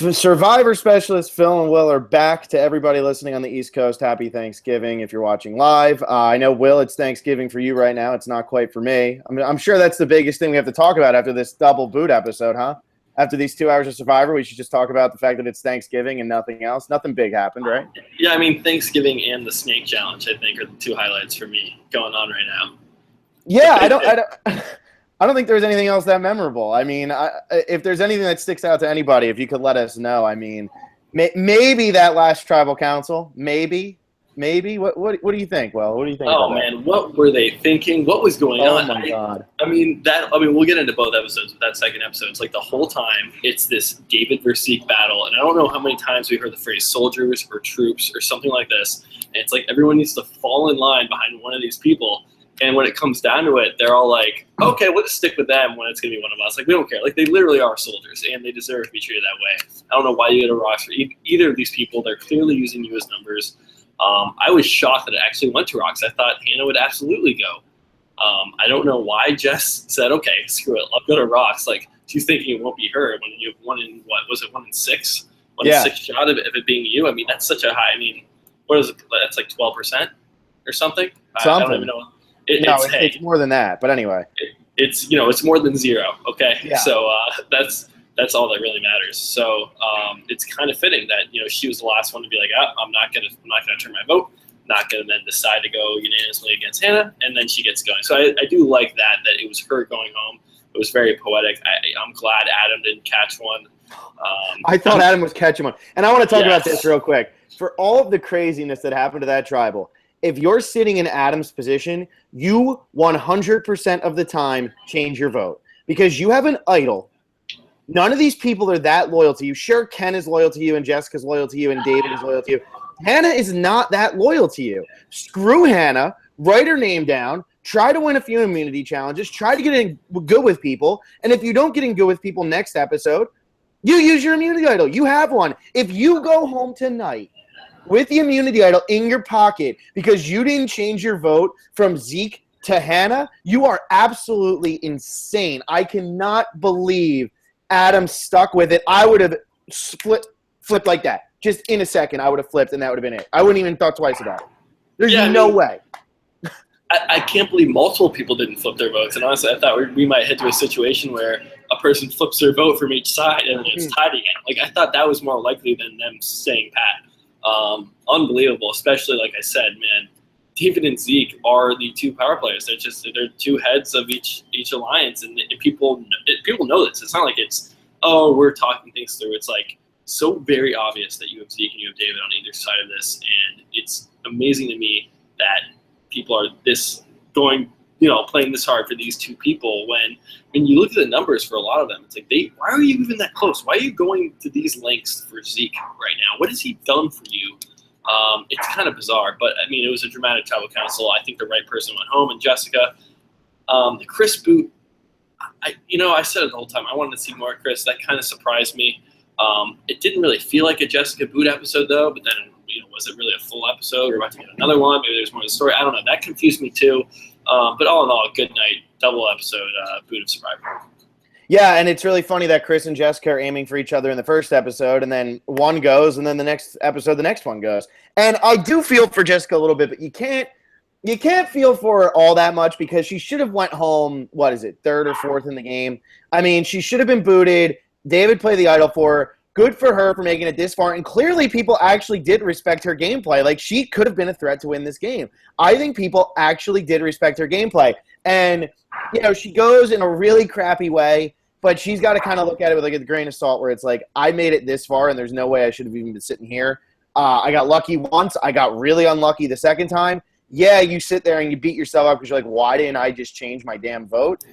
Survivor specialist Phil and Will are back. To everybody listening on the East Coast, happy Thanksgiving if you're watching live. I know, Will, it's Thanksgiving for you right now. It's not quite for me. I'm sure that's the biggest thing we have to talk about after this double boot episode, huh? After these 2 hours of Survivor, we should just talk about the fact that it's Thanksgiving and nothing else. Nothing big happened, right? Yeah, I mean, Thanksgiving and the snake challenge, I think, are the two highlights for me going on right now. Yeah, I don't think there's anything else that memorable. I mean, if there's anything that sticks out to anybody, if you could let us know. I mean, maybe that last tribal council, maybe. What do you think? Well, what do you think? Oh man, what were they thinking? What was going on? Oh my god! I mean, we'll get into both episodes. But that second episode, it's like the whole time it's this David versus Zeke battle, and I don't know how many times we heard the phrase "soldiers" or "troops" or something like this. And it's like everyone needs to fall in line behind one of these people. And when it comes down to it, they're all like, okay, we'll just stick with them when it's going to be one of us. Like, we don't care. Like, they literally are soldiers, and they deserve to be treated that way. I don't know why you get a rocks for either of these people. They're clearly using you as numbers. I was shocked that it actually went to rocks. I thought Hannah would absolutely go. I don't know why Jess said, okay, screw it, I'll go to rocks. Like, she's thinking it won't be her when you have 1 in 6? 1 in 6 shot of it being you? I mean, that's such a high. I mean, what is it? That's like 12% or something? I don't even know. It's more than that, but anyway. It's more than zero, okay? Yeah. So that's all that really matters. So it's kind of fitting that, she was the last one to be like, I'm not gonna turn my vote, not gonna then decide to go unanimously against Hannah, and then she gets going. So I do like that it was her going home. It was very poetic. I'm glad Adam didn't catch one. I thought Adam was catching one. And I want to talk about this real quick. For all of the craziness that happened to that tribal, if you're sitting in Adam's position, you 100% of the time change your vote because you have an idol. None of these people are that loyal to you. Sure, Ken is loyal to you and Jessica's loyal to you and David is loyal to you. Hannah is not that loyal to you. Screw Hannah. Write her name down. Try to win a few immunity challenges. Try to get in good with people. And if you don't get in good with people next episode, you use your immunity idol. You have one. If you go home tonight with the immunity idol in your pocket because you didn't change your vote from Zeke to Hannah, you are absolutely insane. I cannot believe Adam stuck with it. I would have flipped like that. Just in a second, I would have flipped, and that would have been it. I wouldn't even thought twice about it. There's no way. I can't believe multiple people didn't flip their votes. And honestly, I thought we might head to a situation where a person flips their vote from each side and then it's tied again. Like, I thought that was more likely than them staying pat. Unbelievable, especially like I said, man. David and Zeke are the two power players. They're two heads of each alliance, and people know this. It's not like it's we're talking things through. It's like so very obvious that you have Zeke and you have David on either side of this, and it's amazing to me that people are playing this hard for these two people when you look at the numbers for a lot of them, it's like why are you even that close? Why are you going to these lengths for Zeke right now? What has he done for you? It's kind of bizarre, but I mean, it was a dramatic tribal council. I think the right person went home, and Jessica, the Chris boot. I said it the whole time. I wanted to see more Chris. That kind of surprised me. It didn't really feel like a Jessica boot episode though, but then was it really a full episode? We're about to get another one. Maybe there's more to the story. I don't know. That confused me too. But all in all, a good night, double episode, Boot of Survivor. Yeah, and it's really funny that Chris and Jessica are aiming for each other in the first episode, and then one goes, and then the next episode, the next one goes. And I do feel for Jessica a little bit, but you can't feel for her all that much because she should have went home, third or fourth in the game. I mean, she should have been booted. David played the idol for her. Good for her for making it this far. And clearly people actually did respect her gameplay. Like, she could have been a threat to win this game. I think people actually did respect her gameplay. And, she goes in a really crappy way, but she's got to kind of look at it with like a grain of salt where it's like, I made it this far and there's no way I should have even been sitting here. I got lucky once. I got really unlucky the second time. Yeah, you sit there and you beat yourself up because you're like, why didn't I just change my damn vote?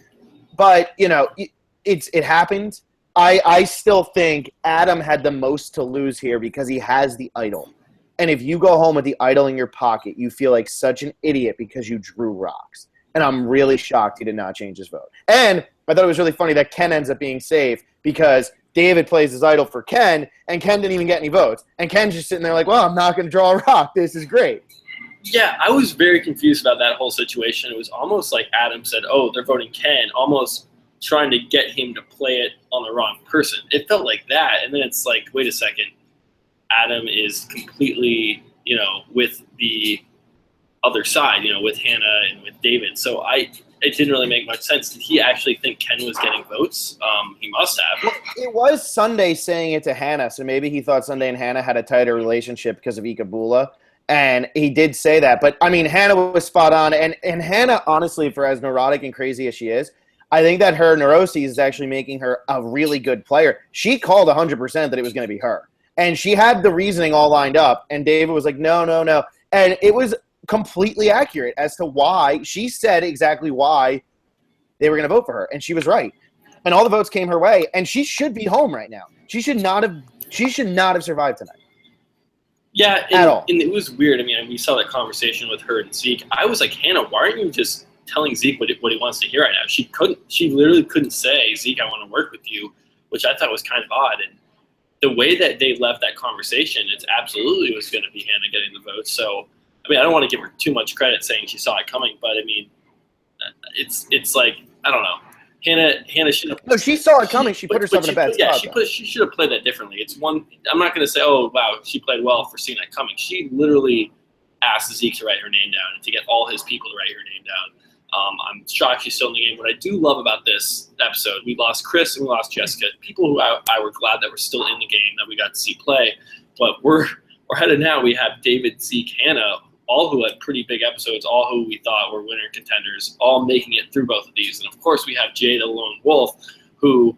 But, it happened. I still think Adam had the most to lose here because he has the idol. And if you go home with the idol in your pocket, you feel like such an idiot because you drew rocks. And I'm really shocked he did not change his vote. And I thought it was really funny that Ken ends up being safe because David plays his idol for Ken, and Ken didn't even get any votes. And Ken's just sitting there like, well, I'm not going to draw a rock. This is great. Yeah, I was very confused about that whole situation. It was almost like Adam said, oh, they're voting Ken, almost trying to get him to play it on the wrong person. It felt like that, and then it's like, wait a second, Adam is completely, with the other side, with Hannah and with David. So it didn't really make much sense. Did he actually think Ken was getting votes? He must have. Well, it was Sunday saying it to Hannah, so maybe he thought Sunday and Hannah had a tighter relationship because of Ikabula, and he did say that. But, I mean, Hannah was spot on, and Hannah, honestly, for as neurotic and crazy as she is, I think that her neuroses is actually making her a really good player. She called 100% that it was going to be her, and she had the reasoning all lined up, and David was like, no, and it was completely accurate as to why. She said exactly why they were going to vote for her, and she was right. And all the votes came her way, and she should be home right now. She should not have survived tonight. Yeah, at all. And it was weird. I mean, we saw that conversation with her and Zeke. I was like, Hannah, why aren't you just telling Zeke what he wants to hear right now? She literally couldn't say, Zeke, I want to work with you, which I thought was kind of odd. And the way that they left that conversation, it's absolutely was going to be Hannah getting the vote. So, I mean, I don't want to give her too much credit saying she saw it coming, but I mean, it's like, I don't know. Hannah should have. No, she saw it coming. She put herself in a bad spot. Yeah, she should have played that differently. It's one. I'm not going to say, oh wow, she played well for seeing that coming. She literally asked Zeke to write her name down and to get all his people to write her name down. I'm shocked she's still in the game. What I do love about this episode, we lost Chris and we lost Jessica. People who I were glad that were still in the game that we got to see play. But we're headed now. We have David, Zeke, Hannah, all who had pretty big episodes, all who we thought were winner contenders, all making it through both of these. And of course, we have Jay the Lone Wolf, who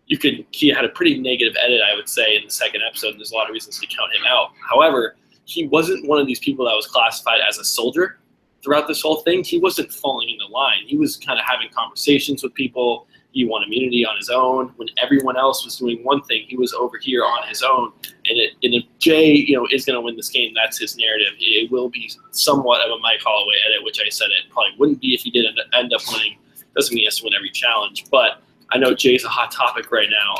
he had a pretty negative edit, I would say, in the second episode. And there's a lot of reasons to count him out. However, he wasn't one of these people that was classified as a soldier throughout this whole thing. He wasn't falling into line. He was kind of having conversations with people. He won immunity on his own. When everyone else was doing one thing, he was over here on his own. And if Jay, is going to win this game, that's his narrative. It will be somewhat of a Mike Holloway edit, which I said it probably wouldn't be if he did end up winning. Doesn't mean he has to win every challenge. But I know Jay's a hot topic right now,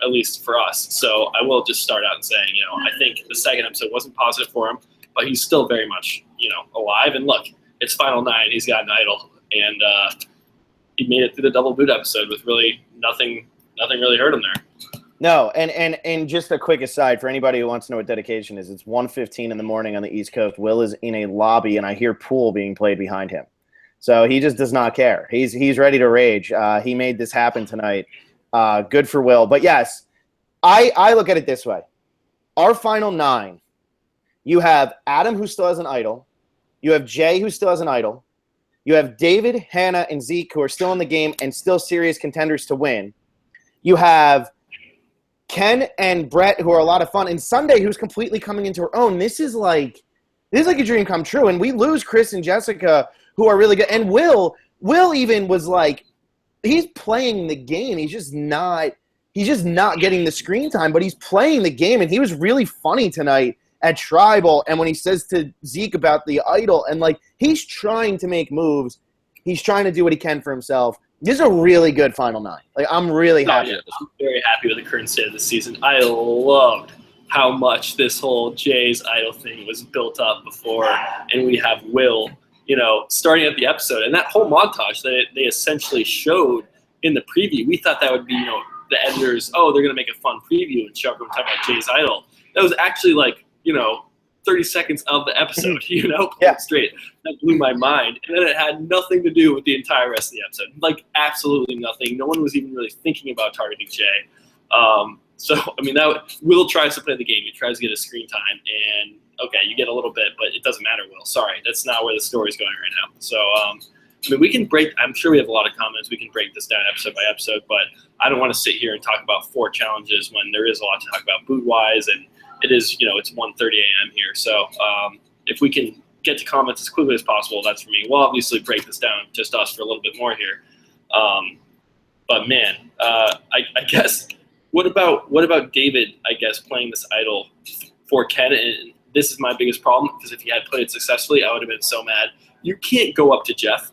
at least for us. So I will just start out and saying, I think the second episode wasn't positive for him, but he's still very much, alive. And look, it's Final 9. He's got an idol. And he made it through the double boot episode with really nothing really hurt him there. No, and just a quick aside for anybody who wants to know what dedication is, it's 1:15 in the morning on the East Coast. Will is in a lobby, and I hear Pool being played behind him. So he just does not care. He's ready to rage. He made this happen tonight. Good for Will. But yes, I look at it this way. Our Final 9, you have Adam, who still has an idol. You have Jay, who still has an idol. You have David, Hannah, and Zeke, who are still in the game and still serious contenders to win. You have Ken and Brett, who are a lot of fun, and Sunday, who's completely coming into her own. This is like a dream come true. And we lose Chris and Jessica, who are really good. And Will even was like, he's playing the game. He's just not getting the screen time, but he's playing the game. And he was really funny tonight at Tribal, and when he says to Zeke about the idol, and he's trying to make moves, he's trying to do what he can for himself. This is a really good Final 9. I'm really happy. Yeah, I'm very happy with the current state of the season. I loved how much this whole Jay's idol thing was built up before, and we have Will, starting at the episode, and that whole montage that they essentially showed in the preview. We thought that would be, the editors, they're going to make a fun preview and show up and talk about Jay's idol. That was actually 30 seconds of the episode, Yeah. straight. That blew my mind. And then it had nothing to do with the entire rest of the episode. Absolutely nothing. No one was even really thinking about targeting Jay. So, I mean, Will tries to play the game. He tries to get his screen time. And, okay, you get a little bit, but it doesn't matter, Will. Sorry, that's not where the story's going right now. So, we can I'm sure we have a lot of comments. We can break this down episode by episode, but I don't want to sit here and talk about 4 challenges when there is a lot to talk about boot-wise, and it is, it's 1:30 a.m. here. So if we can get to comments as quickly as possible, that's for me. We'll obviously break this down, just us, for a little bit more here. But man, I guess what about David? I guess playing this idol for Ken, and this is my biggest problem, because if he had played it successfully, I would have been so mad. You can't go up to Jeff,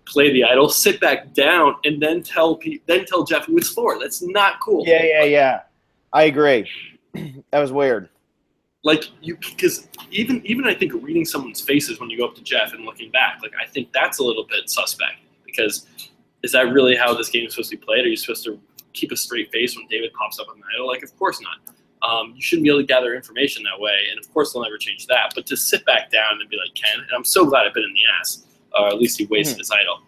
play the idol, sit back down, and then tell Jeff who it's for. That's not cool. Yeah. I agree. That was weird. Because even I think reading someone's faces when you go up to Jeff and looking back, I think that's a little bit suspect, because is that really how this game is supposed to be played? Are you supposed to keep a straight face when David pops up on the idol? Like, of course not. You shouldn't be able to gather information that way, and of course they'll never change that. But to sit back down and be like, Ken, and I'm so glad I bit in the ass, or at least he wasted his idol.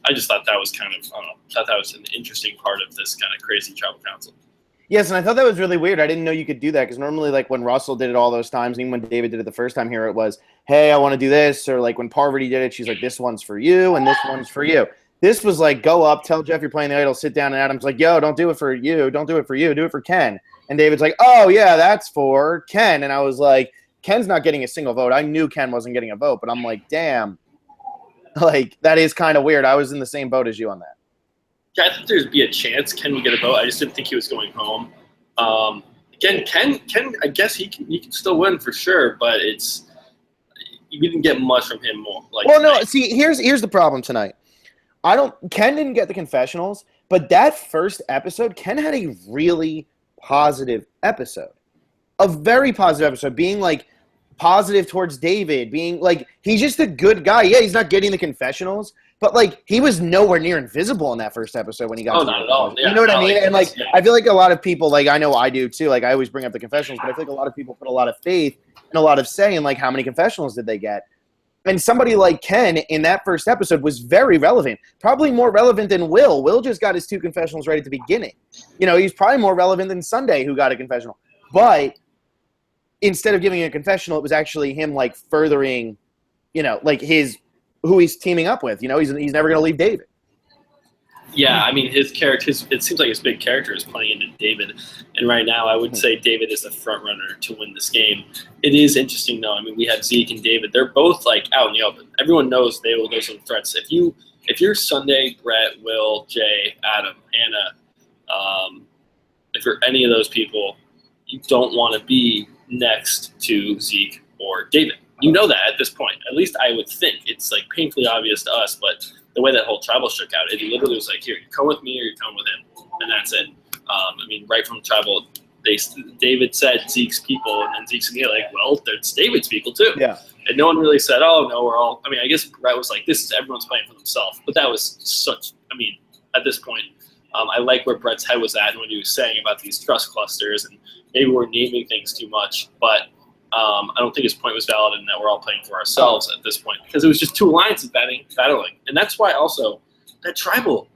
I just thought that was kind of, I don't know, thought that was an interesting part of this kind of crazy tribal council. Yes, and I thought that was really weird. I didn't know you could do that because normally, like when Russell did it all those times, even when David did it the first time here, it was, hey, I want to do this, or like when Parvati did it, she's like, this one's for you and this one's for you. This was like, go up, tell Jeff you're playing the idol, sit down, and Adam's like, yo, don't do it for you, don't do it for you, do it for Ken. And David's like, oh yeah, that's for Ken. And I was like, Ken's not getting a single vote. I knew Ken wasn't getting a vote, but I'm like, damn, like that is kind of weird. I was in the same boat as you on that. Yeah, I think there'd be a chance Ken would get a vote. I just didn't think he was going home. Again, Ken, I guess he can still win for sure, but we didn't get much from him more. Like, well, no, see, here's the problem tonight. Ken didn't get the confessionals, but that first episode, Ken had a really positive episode. A very positive episode, being like positive towards David, being like, he's just a good guy. Yeah, he's not getting the confessionals, but like he was nowhere near invisible in that first episode when he got not at all. Yeah, you know what I mean? Like, and like, I feel like a lot of people, like I know I do too, like I always bring up the confessionals, but I feel like a lot of people put a lot of faith and a lot of say in like how many confessionals did they get. And somebody like Ken in that first episode was very relevant, probably more relevant than Will. Will just got his 2 confessionals right at the beginning. You know, he's probably more relevant than Sunday, who got a confessional. But instead of giving a confessional, it was actually him like furthering, you know, like who he's teaming up with. You know, he's never going to leave David. Yeah, I mean, his character, it seems like his big character is playing into David. And right now, I would say David is the front runner to win this game. It is interesting, though. I mean, we have Zeke and David. They're both, like, out in the open. Everyone knows they will go some threats. If you're Sunday, Brett, Will, Jay, Adam, Hannah, if you're any of those people, you don't want to be next to Zeke or David. You know that at this point. At least I would think. It's, like, painfully obvious to us, but the way that whole tribal shook out, it literally was like, here, you come with me or you come with him, and that's it. I mean, right from the tribal, David said Zeke's people, and then Zeke's and like, well, that's David's people too. Yeah. And no one really said, oh, no, we're all, I mean, I guess Brett was like, this is everyone's playing for themselves. But that was such, I mean, at this point, I like where Brett's head was at and what he was saying about these trust clusters, and maybe we're naming things too much, but I don't think his point was valid in that we're all playing for ourselves at this point, because it was just 2 alliances battling. And that's why also that tribal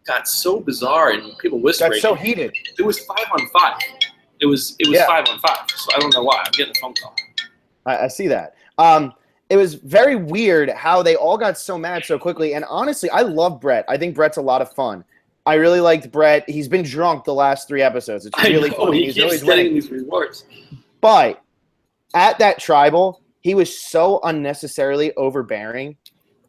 got so bizarre and people whispering. Got so heated. It was 5-on-5. It was 5-on-5. So I don't know why. I'm getting a phone call. I see that. It was very weird how they all got so mad so quickly. And honestly, I love Brett. I think Brett's a lot of fun. I really liked Brett. He's been drunk the last 3 episodes. It's really funny. He's always getting these rewards. But at that tribal, he was so unnecessarily overbearing.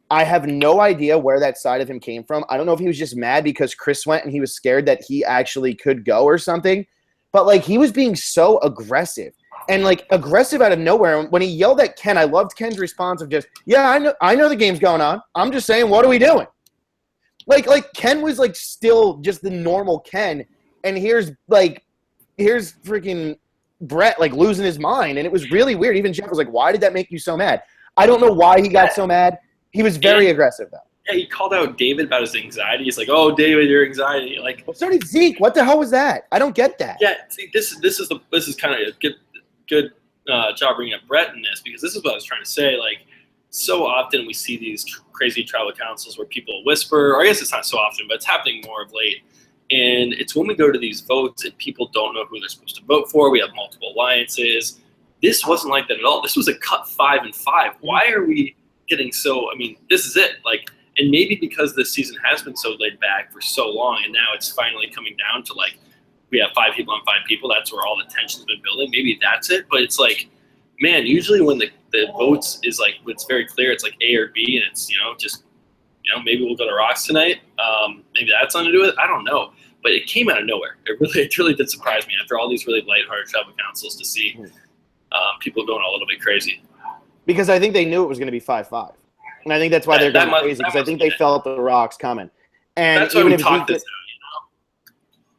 I have no idea where that side of him came from. I don't know if he was just mad because Chris went and he was scared that he actually could go or something. But, like, he was being so aggressive. And, like, aggressive out of nowhere. When he yelled at Ken, I loved Ken's response of just, yeah, I know the game's going on. I'm just saying, what are we doing? Like Ken was, like, still just the normal Ken. And here's freaking Brett, like, losing his mind. And it was really weird. Even Jeff was like, why did that make you so mad? I don't know why he got so mad. He was very aggressive, though. Yeah, he called out David about his anxiety. He's like, "Oh, David, your anxiety." Like, well, so did Zeke. What the hell was that? I don't get that. Yeah, see, this is kind of a good job bringing up Brett in this, because this is what I was trying to say. Like, so often we see these crazy tribal councils where people whisper, or I guess it's not so often, but it's happening more of late. And it's when we go to these votes and people don't know who they're supposed to vote for. We have multiple alliances. This wasn't like that at all. This was a cut 5-5. Why are we getting so, I mean, this is it. Like, and maybe because this season has been so laid back for so long, and now it's finally coming down to, like, we have 5 people on 5 people. That's where all the tension's been building. Maybe that's it. But it's like, man, usually when the votes is like, it's very clear, it's like A or B, and it's, just, maybe we'll go to Rocks tonight. Maybe that's something to do with it. I don't know. But it came out of nowhere. It really did surprise me after all these really lighthearted tribal councils to see people going a little bit crazy. Because I think they knew it was going to be 5-5. And I think that's why they're going crazy, because I think they felt the Rocks coming. And that's why we talked this out,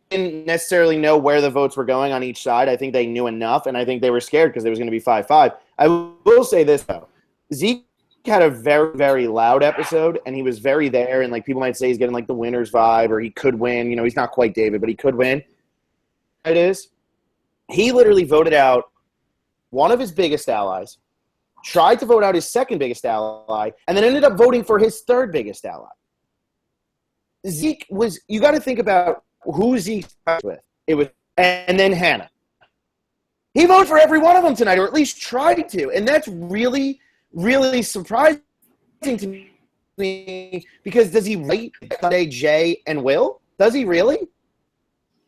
didn't necessarily know where the votes were going on each side. I think they knew enough, and I think they were scared because it was going to be 5-5. I will say this, though. Zeke had a very, very loud episode, and he was very there, and like people might say he's getting like the winner's vibe, or he could win. You know, he's not quite David, but he could win. It is. He literally voted out one of his biggest allies, tried to vote out his second biggest ally, and then ended up voting for his third biggest ally. Zeke was, you got to think about who Zeke was with. It was, and then Hannah. He voted for every one of them tonight, or at least tried to. And that's really, really surprising to me, because does he rate Sunday, Jay, and Will? Does he really?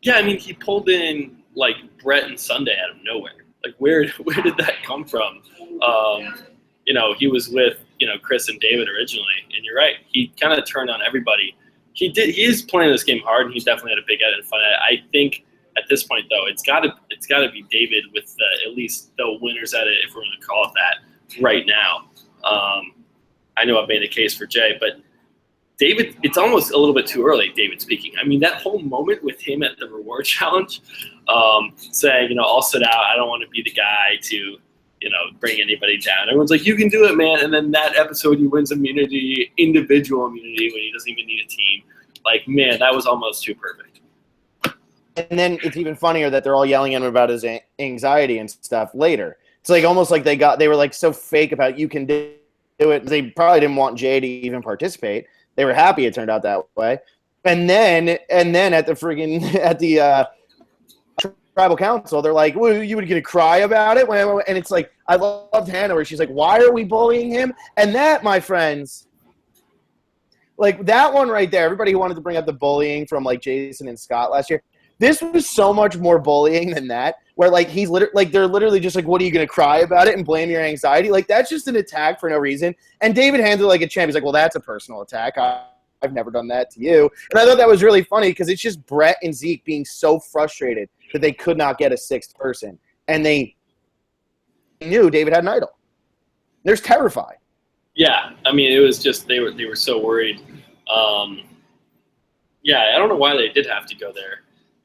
Yeah, I mean, he pulled in, like, Brett and Sunday out of nowhere. Like, where did that come from? You know, he was with, you know, Chris and David originally, and you're right. He kind of turned on everybody. He is playing this game hard, and he definitely had a big edit and fun. I think at this point, though, it's got to be David with at least the winners at it, if we're going to call it that, right now. I know I've made a case for Jay, but David, it's almost a little bit too early, David speaking. I mean, that whole moment with him at the reward challenge, saying, you know, I'll sit out. I don't want to be the guy to, you know, bring anybody down. Everyone's like, you can do it, man. And then that episode, he wins immunity, individual immunity, when he doesn't even need a team. Like, man, that was almost too perfect. And then it's even funnier that they're all yelling at him about his anxiety and stuff later. It's like almost like they were like so fake about you can do it. They probably didn't want Jay to even participate. They were happy it turned out that way. And then at the tribal council, they're like, well, you were going to cry about it? And it's like, I loved Hannah where she's like, why are we bullying him? And that, my friends, like that one right there, everybody who wanted to bring up the bullying from like Jason and Scott last year, this was so much more bullying than that, where like he's literally like they're literally just like, what are you going to cry about it and blame your anxiety? Like that's just an attack for no reason. And David handled it like a champ. He's like, well, that's a personal attack. I've never done that to you. And I thought that was really funny because it's just Brett and Zeke being so frustrated that they could not get a sixth person. And they knew David had an idol. They're terrified. Yeah, I mean, it was just they were so worried. Yeah, I don't know why they did have to go there.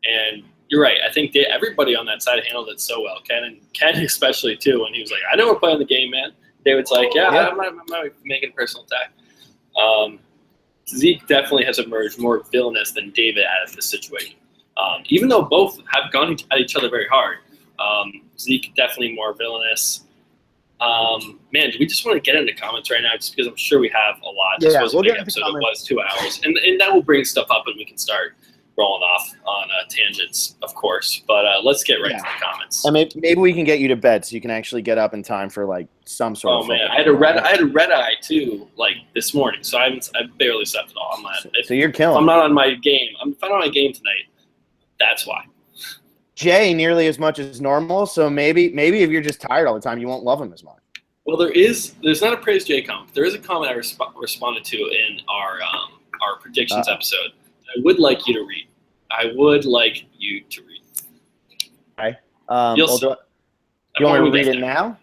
And you're right. I think everybody on that side handled it so well. Ken especially too, when he was like, "I know we're playing the game, man." David's like, "Yeah, I'm not making a personal attack." Zeke definitely has emerged more villainous than David out of this situation. Even though both have gone at each other very hard, Zeke definitely more villainous. Man, do we just want to get into comments right now? Just because I'm sure we have a lot. This was a big episode. It was 2 hours, and that will bring stuff up, and we can start rolling off on tangents, of course. But let's get right to the comments. And maybe we can get you to bed so you can actually get up in time for like some sort of. Oh man, I had a red eye too, like this morning. So I barely slept at all. I'm not. So you're killing. I'm not on my game. If I'm not on my game tonight, that's why. Jay nearly as much as normal. So maybe if you're just tired all the time, you won't love him as much. Well, there's not a Praise Jay comment. There is a comment I responded to in our predictions episode. I would like you to read. Okay. You'll see. You want me to read it now?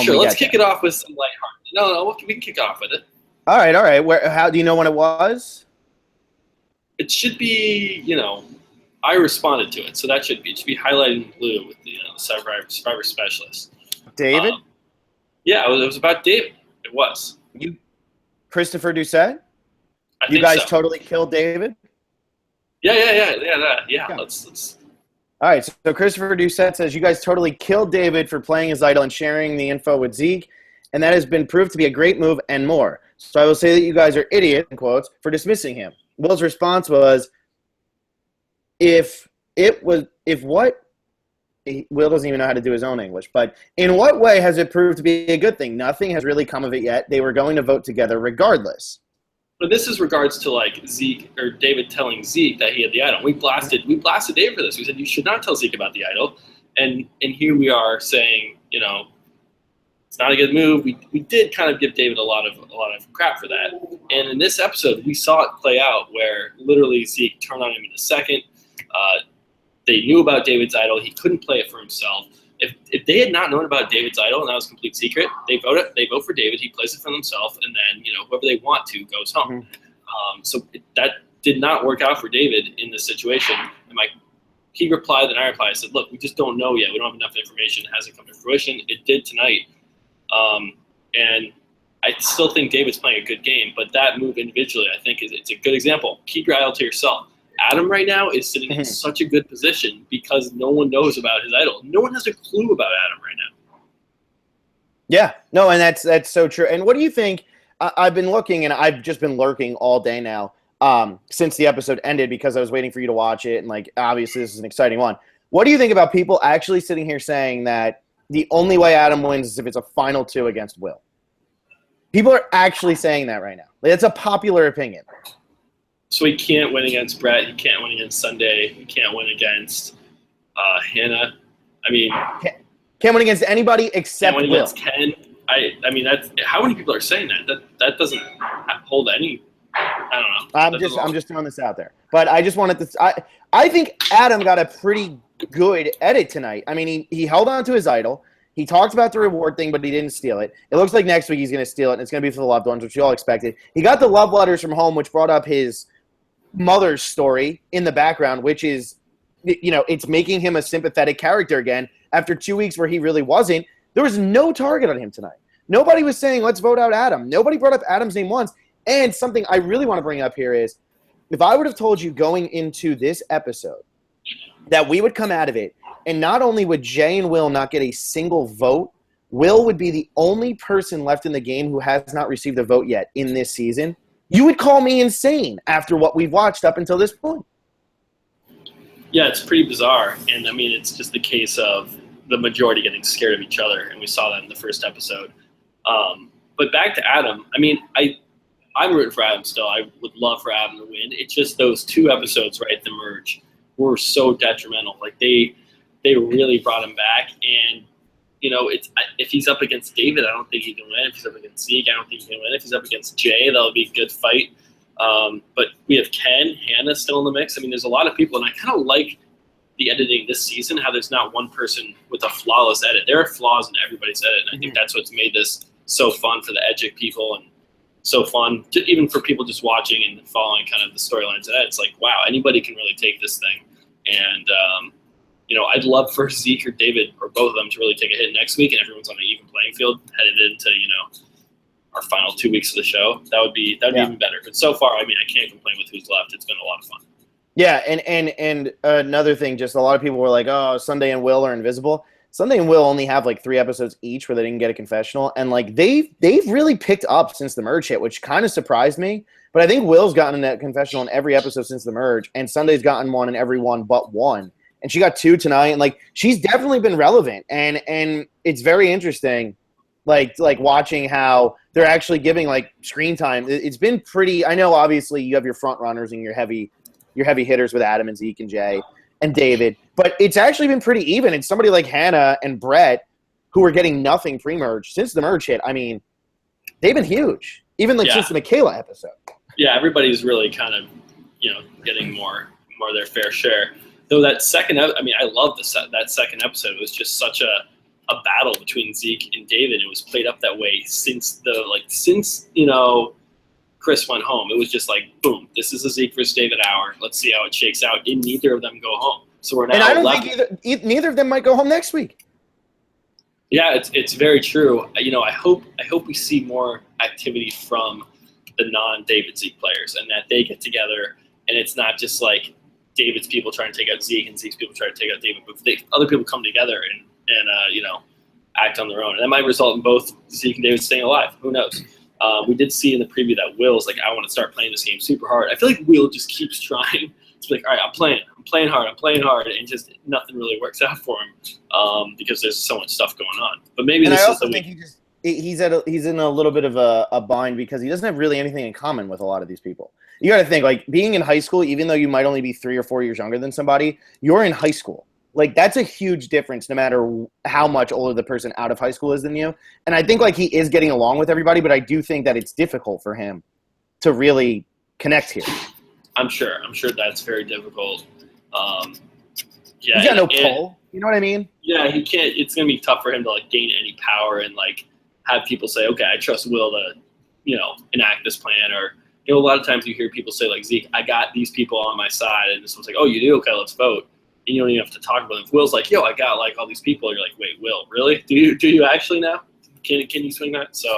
Sure. Let's kick it off with some lighthearted. No, we can kick it off with it. All right. How do you know when it was? It should be, I responded to it, so it should be highlighted in blue with the survivor specialist. David? Yeah, it was about David. It was. Christopher Doucette? You guys totally killed David? Yeah. Let's. All right, so Christopher Doucette says, you guys totally killed David for playing his idol and sharing the info with Zeke, and that has been proved to be a great move and more. So I will say that you guys are idiots, in quotes, for dismissing him. Will's response was, Will doesn't even know how to do his own English, but in what way has it proved to be a good thing? Nothing has really come of it yet. They were going to vote together regardless. But this is regards to like Zeke or David telling Zeke that he had the idol. We blasted David for this. We said you should not tell Zeke about the idol, and here we are saying, it's not a good move. We did kind of give David a lot of crap for that. And in this episode, we saw it play out where literally Zeke turned on him in a second. They knew about David's idol. He couldn't play it for himself. If they had not known about David's idol and that was a complete secret, they vote for David. He plays it for themselves, and then whoever they want to goes home. Mm-hmm. So that did not work out for David in this situation. And he replied, and I replied. I said, "Look, we just don't know yet. We don't have enough information. It hasn't come to fruition. It did tonight." And I still think David's playing a good game, but that move individually, I think, it's a good example. Keep your idol to yourself. Adam right now is sitting in such a good position because no one knows about his idol. No one has a clue about Adam right now. Yeah, no, and that's so true. And what do you think? I've been looking, and I've just been lurking all day now since the episode ended because I was waiting for you to watch it, and like obviously this is an exciting one. What do you think about people actually sitting here saying that the only way Adam wins is if it's a final 2 against Will? People are actually saying that right now. Like, it's a popular opinion. So he can't win against Brett. He can't win against Sunday. He can't win against Hannah. I mean, can't win against anybody except can't win Will. Against Ken. I mean, that's how many people are saying that? That doesn't hold any. I don't know. I'm just throwing this out there. But I just wanted to. I think Adam got a pretty good edit tonight. I mean, he held on to his idol. He talked about the reward thing, but he didn't steal it. It looks like next week he's going to steal it, and it's going to be for the loved ones, which you all expected. He got the love letters from home, which brought up his mother's story in the background, which is, it's making him a sympathetic character again. After 2 weeks where he really wasn't, there was no target on him tonight. Nobody was saying, let's vote out Adam. Nobody brought up Adam's name once. And something I really want to bring up here is, if I would have told you going into this episode that we would come out of it, and not only would Jay and Will not get a single vote, Will would be the only person left in the game who has not received a vote yet in this season, you would call me insane after what we've watched up until this point. Yeah, it's pretty bizarre. And, I mean, it's just the case of the majority getting scared of each other, and we saw that in the first episode. But back to Adam, I mean, I'm rooting for Adam still. I would love for Adam to win. It's just those 2 episodes right at the merge were so detrimental. Like, they really brought him back, and if he's up against David, I don't think he can win. If he's up against Zeke, I don't think he can win. If he's up against Jay, that'll be a good fight. But we have Ken, Hannah still in the mix. I mean, there's a lot of people, and I kind of like the editing this season, how there's not one person with a flawless edit. There are flaws in everybody's edit, and I think that's what's made this so fun for the Edgic people and so fun even for people just watching and following kind of the storylines. It's like, wow, anybody can really take this thing. And, I'd love for Zeke or David or both of them to really take a hit next week and everyone's on an even playing field headed into, our final 2 weeks of the show. That would be even better. But so far, I mean, I can't complain with who's left. It's been a lot of fun. Yeah, and another thing, just a lot of people were like, oh, Sunday and Will are invisible. Sunday and Will only have like 3 episodes each where they didn't get a confessional, and like they've really picked up since the merge hit, which kind of surprised me. But I think Will's gotten a confessional in every episode since the merge, and Sunday's gotten one in every one but one. And she got 2 tonight, and like she's definitely been relevant, and it's very interesting, like watching how they're actually giving like screen time. It's been pretty. I know obviously you have your front runners and your heavy hitters with Adam and Zeke and Jay and David, but it's actually been pretty even. It's somebody like Hannah and Brett who are getting nothing pre-merge since the merge hit. I mean, they've been huge, even since the Michaela episode. Yeah, everybody's really kind of getting more their fair share. Though that second, I mean, I love that second episode. It was just such a battle between Zeke and David. It was played up that way since Chris went home. It was just like, boom, this is a Zeke versus David hour. Let's see how it shakes out. And neither of them go home. So we're now. And I don't think neither of them might go home next week. Yeah, it's very true. I hope we see more activity from the non-David Zeke players, and that they get together, and it's not just like David's people trying to take out Zeke and Zeke's people trying to take out David, but other people come together and act on their own. And that might result in both Zeke and David staying alive. Who knows? We did see in the preview that Will's like, I want to start playing this game super hard. I feel like Will just keeps trying to be like, all right, I'm playing hard, and just nothing really works out for him because there's so much stuff going on. But maybe this is the week. He's in a little bit of a bind because he doesn't have really anything in common with a lot of these people. You got to think, like, being in high school, even though you might only be 3 or 4 years younger than somebody, you're in high school. Like, that's a huge difference no matter how much older the person out of high school is than you. And I think, like, he is getting along with everybody, but I do think that it's difficult for him to really connect here. I'm sure that's very difficult. Yeah, he's got no pull. You know what I mean? Yeah, he can't. It's going to be tough for him to, like, gain any power and, like, have people say, okay, I trust Will to, enact this plan. Or, a lot of times you hear people say, like, Zeke, I got these people on my side. And this one's like, oh, you do? Okay, let's vote. And you don't even have to talk about it. If Will's like, yo, I got, like, all these people. You're like, wait, Will, really? Do you actually now? Can you swing that? So,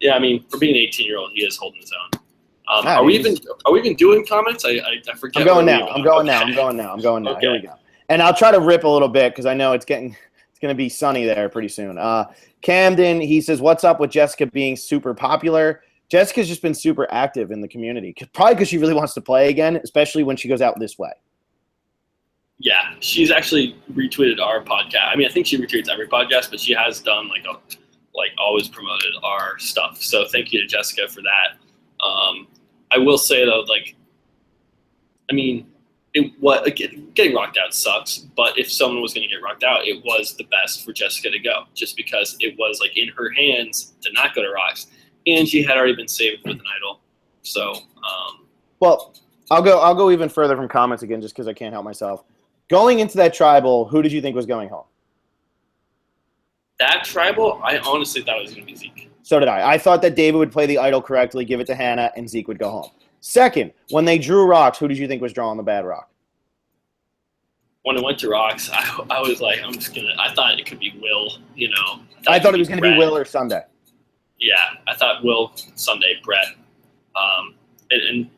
Yeah, I mean, for being an 18-year-old, he is holding his own. Are we even doing comments? I forget. I'm going now. I'm going now. Okay. Here we go. And I'll try to rip a little bit because I know it's going to be sunny there pretty soon. Camden, he says, "What's up with Jessica being super popular?" Jessica's just been super active in the community, probably because she really wants to play again, especially when she goes out this way. Yeah, she's actually retweeted our podcast. I mean, I think she retweets every podcast, but she has done always promoted our stuff. So thank you to Jessica for that. I will say though, getting rocked out sucks. But if someone was going to get rocked out, it was the best for Jessica to go, just because it was in her hands to not go to rocks, and she had already been saved with an idol. So, well, I'll go even further from comments again, just because I can't help myself. Going into that tribal, who did you think was going home? That tribal, I honestly thought it was going to be Zeke. So did I. I thought that David would play the idol correctly, give it to Hannah, and Zeke would go home. Second, when they drew rocks, who did you think was drawing the bad rock? When it went to rocks, I was like, I thought it could be Will, I thought it was going to be Will or Sunday. Yeah, I thought Will, Sunday, Brett. And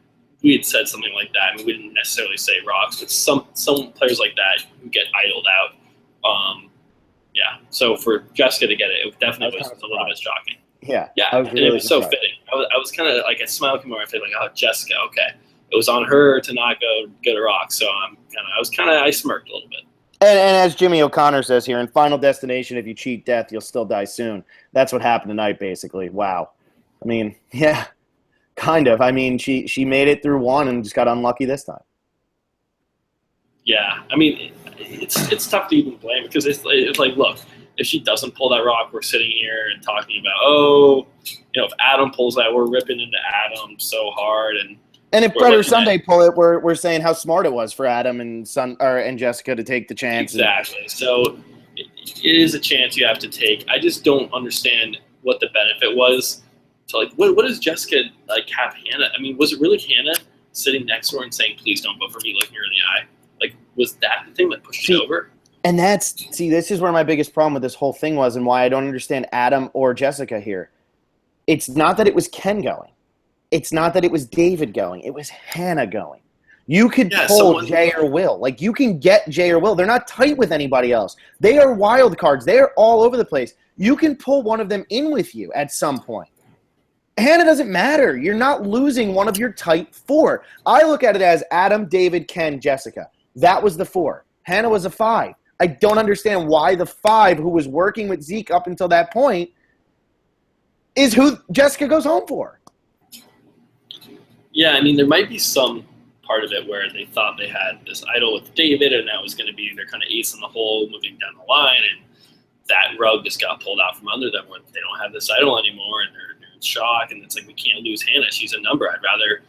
we had said something like that. I mean, we didn't necessarily say rocks, but some players like that who get idled out. Yeah, so for Jessica to get it definitely was a little bit shocking. Yeah, and it was so fitting. I was kind of a smile came over my face, oh, Jessica, okay. It was on her to not go to rock, so I smirked a little bit. And as Jimmy O'Connor says here, in Final Destination, if you cheat death, you'll still die soon. That's what happened tonight, basically. Wow. I mean, yeah, kind of. I mean, she made it through one and just got unlucky this time. Yeah, I mean, it's tough to even blame because it's like, look, if she doesn't pull that rock, we're sitting here and talking about, if Adam pulls that, we're ripping into Adam so hard. And if Brett or Sunday pull it, we're saying how smart it was for Adam and Jessica to take the chance. Exactly. So it is a chance you have to take. I just don't understand what the benefit was. So what does Jessica have Hannah? I mean, was it really Hannah sitting next to her and saying, "Please don't vote for me," looking her in the eye? Was that the thing that pushed it over? And this is where my biggest problem with this whole thing was, and why I don't understand Adam or Jessica here. It's not that it was Ken going. It's not that it was David going. It was Hannah going. You could pull Jay or Will. You can get Jay or Will. They're not tight with anybody else. They are wild cards. They are all over the place. You can pull one of them in with you at some point. Hannah doesn't matter. You're not losing one of your tight four. I look at it as Adam, David, Ken, Jessica. That was the four. Hannah was a five. I don't understand why the five who was working with Zeke up until that point is who Jessica goes home for. Yeah, I mean, there might be some part of it where they thought they had this idol with David, and that was going to be their kind of ace in the hole moving down the line, and that rug just got pulled out from under them when they don't have this idol anymore, and they're in shock, and it's we can't lose Hannah. She's a number. I'd rather,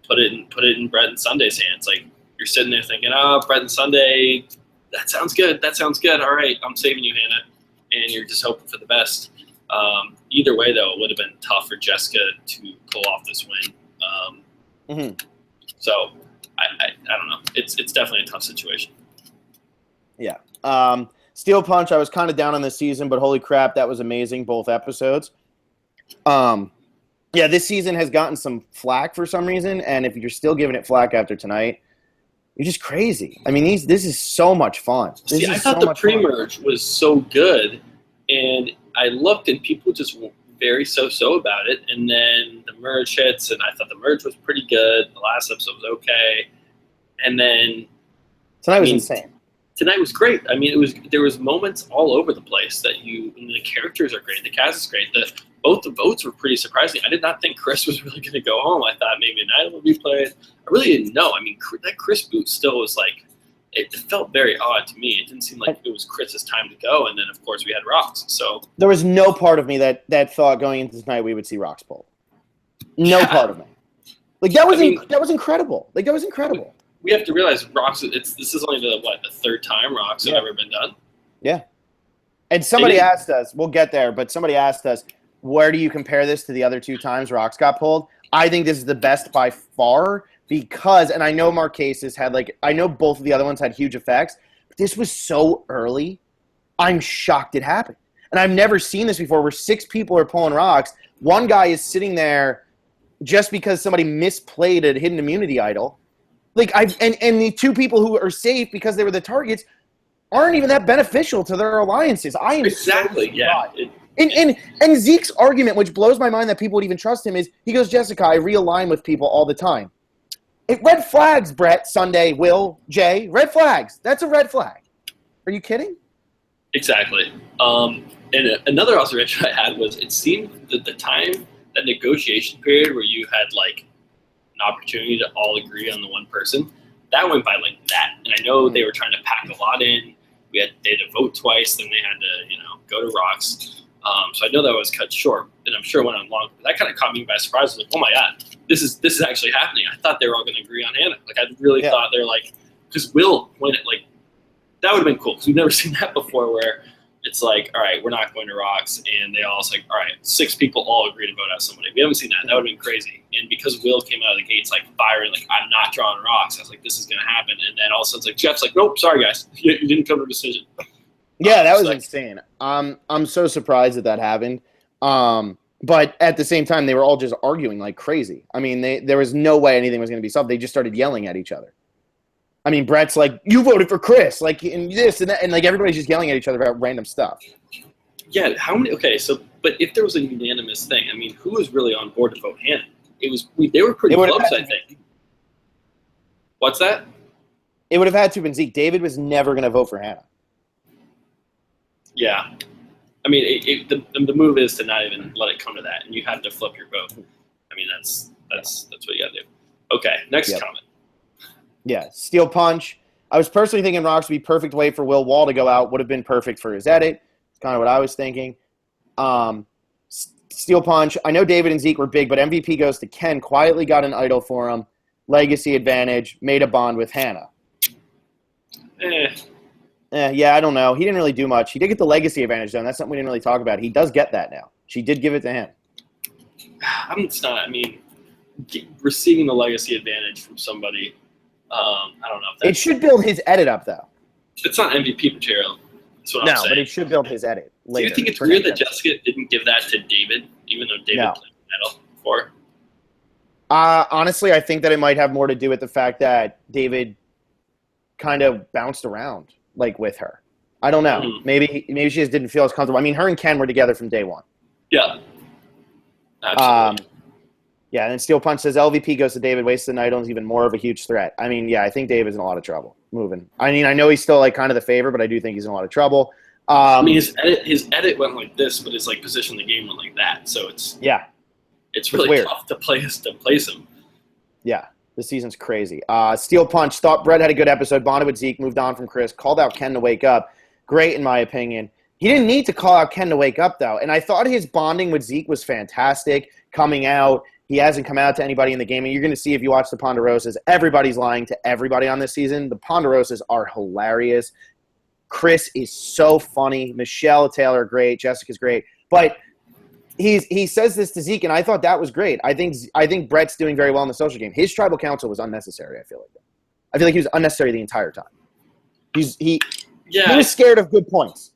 put it in Brett and Sunday's hands. You're sitting there thinking, Brett and Sunday, that sounds good. All right, I'm saving you, Hannah. And you're just hoping for the best. Either way, though, it would have been tough for Jessica to pull off this win. So, I don't know. It's definitely a tough situation. Yeah. Steel Punch, I was kind of down on this season, but holy crap, that was amazing, both episodes. Yeah, this season has gotten some flack for some reason, and if you're still giving it flack after tonight, you're just crazy. I mean, this is so much fun. I thought the pre-merge was so good, and I looked, and people just were very so-so about it, and then the merge hits, and I thought the merge was pretty good. The last episode was okay, and then tonight was insane. Tonight was great. I mean, there was moments all over the place that the characters are great. The cast is great. Both the votes were pretty surprising. I did not think Chris was really going to go home. I thought maybe an idol would be played. I really didn't know. I mean, that Chris boot still was it felt very odd to me. It didn't seem like it was Chris's time to go. And then, of course, we had Rocks. So there was no part of me that thought going into tonight we would see Rocks pulled. No part of me. That was incredible. That was incredible. We have to realize Rocks. This is only the third time Rocks have ever been done. Yeah. And somebody asked us. We'll get there, but somebody asked us, where do you compare this to the other two times Rocks got pulled? I think this is the best by far because, and I know Marquesas had I know both of the other ones had huge effects, but this was so early. I'm shocked it happened. and I've never seen this before, where 6 people are pulling rocks. One guy is sitting there just because somebody misplayed a hidden immunity idol. Like and the 2 people who are safe because they were the targets aren't even that beneficial to their alliances. I am exactly, yeah. And Zeke's argument, which blows my mind that people would even trust him, is he goes, Jessica, I realign with people all the time. Red flags, Brett, Sunday, Will, Jay, red flags. That's a red flag. Are you kidding? Exactly. And another observation I had was it seemed that the time, that negotiation period where you had like an opportunity to all agree on the one person, that went by like that. And I know they were trying to pack a lot in. They had to vote twice, then they had to, go to rocks. So I know that was cut short, and I'm sure it went on long. But that kind of caught me by surprise. I was like, oh my god, this is actually happening. I thought they were all going to agree on Hannah. Like I really thought they're like, because Will went it like that would have been cool because we've never seen that before where it's like, all right, we're not going to rocks, and they all like, all right, 6 people all agree to vote out somebody. We haven't seen that. That would have been crazy. And because Will came out of the gates like firing, like I'm not drawing rocks. I was like, this is going to happen. And then all of a sudden, it's like Jeff's like, nope, sorry guys, you didn't come to a decision. Yeah, that was insane. I'm so surprised that happened. But at the same time, they were all just arguing like crazy. I mean, there was no way anything was going to be solved. They just started yelling at each other. I mean, Brett's like, you voted for Chris, like, and this and that, and like everybody's just yelling at each other about random stuff. Yeah, how many? Okay, so but if there was a unanimous thing, I mean, who was really on board to vote Hannah? It was they were pretty close, I think. What's that? It would have had to have been Zeke. David was never going to vote for Hannah. Yeah, I mean, the move is to not even let it come to that, and you have to flip your vote. I mean, that's what you got to do. Okay, next comment. Yeah, Steel Punch. I was personally thinking Rocks would be perfect way for Will Wall to go out. Would have been perfect for his edit. It's kind of what I was thinking. Steel Punch. I know David and Zeke were big, but MVP goes to Ken. Quietly got an idol for him. Legacy advantage. Made a bond with Hannah. Yeah, I don't know. He didn't really do much. He did get the legacy advantage, though, and that's something we didn't really talk about. He does get that now. She did give it to him. Receiving the legacy advantage from somebody, I don't know. It should build his edit up, though. It's not MVP material. That's what I'm saying. No, but it should build his edit later. Do you think it's weird that Jessica didn't give that to David, even though David played the medal before? Honestly, I think that it might have more to do with the fact that David kind of bounced around like with her. I don't know. Mm-hmm. Maybe she just didn't feel as comfortable. I mean, her and Ken were together from day one. Yeah. Absolutely. Yeah, and then Steel Punch says LVP goes to David, wastes the idol, is even more of a huge threat. I mean, yeah, I think David's in a lot of trouble moving. I mean, I know he's still like kind of the favorite, but I do think he's in a lot of trouble. His edit went like this, but his like position in the game went like that. So it's really tough to place him. Yeah. This season's crazy. Steel Punch thought Brett had a good episode. Bonded with Zeke, moved on from Chris, called out Ken to wake up. Great, in my opinion. He didn't need to call out Ken to wake up, though. And I thought his bonding with Zeke was fantastic. Coming out, he hasn't come out to anybody in the game. And you're going to see if you watch the Ponderosas, everybody's lying to everybody on this season. The Ponderosas are hilarious. Chris is so funny. Michelle Taylor, great. Jessica's great. But he says this to Zeke, and I thought that was great. I think Brett's doing very well in the social game. His tribal council was unnecessary, I feel like he was unnecessary the entire time. He was scared of good points.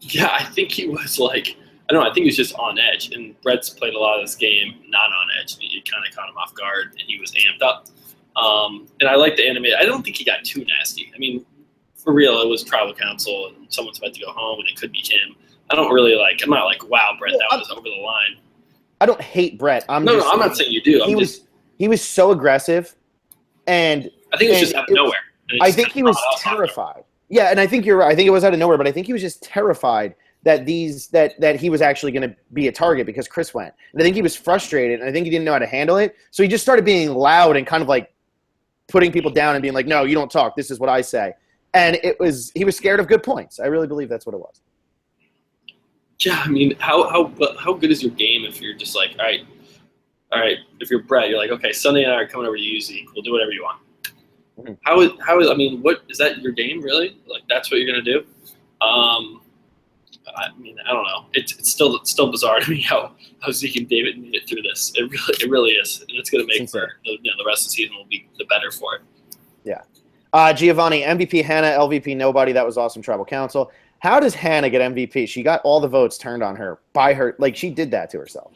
Yeah, I think he was like, I don't know, I think he was just on edge, and Brett's played a lot of this game not on edge, and it kind of caught him off guard, and he was amped up. And I like the anime. I don't think he got too nasty. I mean, for real, it was tribal council, and someone's about to go home, and it could be him. I'm not like, wow, Brett, that was over the line. I don't hate Brett. I'm not saying you do. He was so aggressive, and I think it was just out of nowhere. I think he was terrified. Yeah, and I think you're right. I think it was out of nowhere, but I think he was just terrified that that he was actually going to be a target because Chris went. And I think he was frustrated, and I think he didn't know how to handle it. So he just started being loud and kind of like putting people down and being like, "No, you don't talk. This is what I say." And he was scared of good points. I really believe that's what it was. Yeah, I mean, how good is your game if you're just like, all right, if you're Brett, you're like, okay, Sunday and I are coming over to you, Zeke. We'll do whatever you want. Mm-hmm. How is I mean, what is that your game really? Like that's what you're gonna do? I mean, I don't know. It's still bizarre to me how Zeke and David made it through this. It really is, and it's gonna make for the rest of the season will be the better for it. Yeah. Giovanni, MVP Hannah, LVP nobody. That was awesome. Tribal Council. How does Hannah get MVP? She got all the votes turned on her by her. Like, she did that to herself.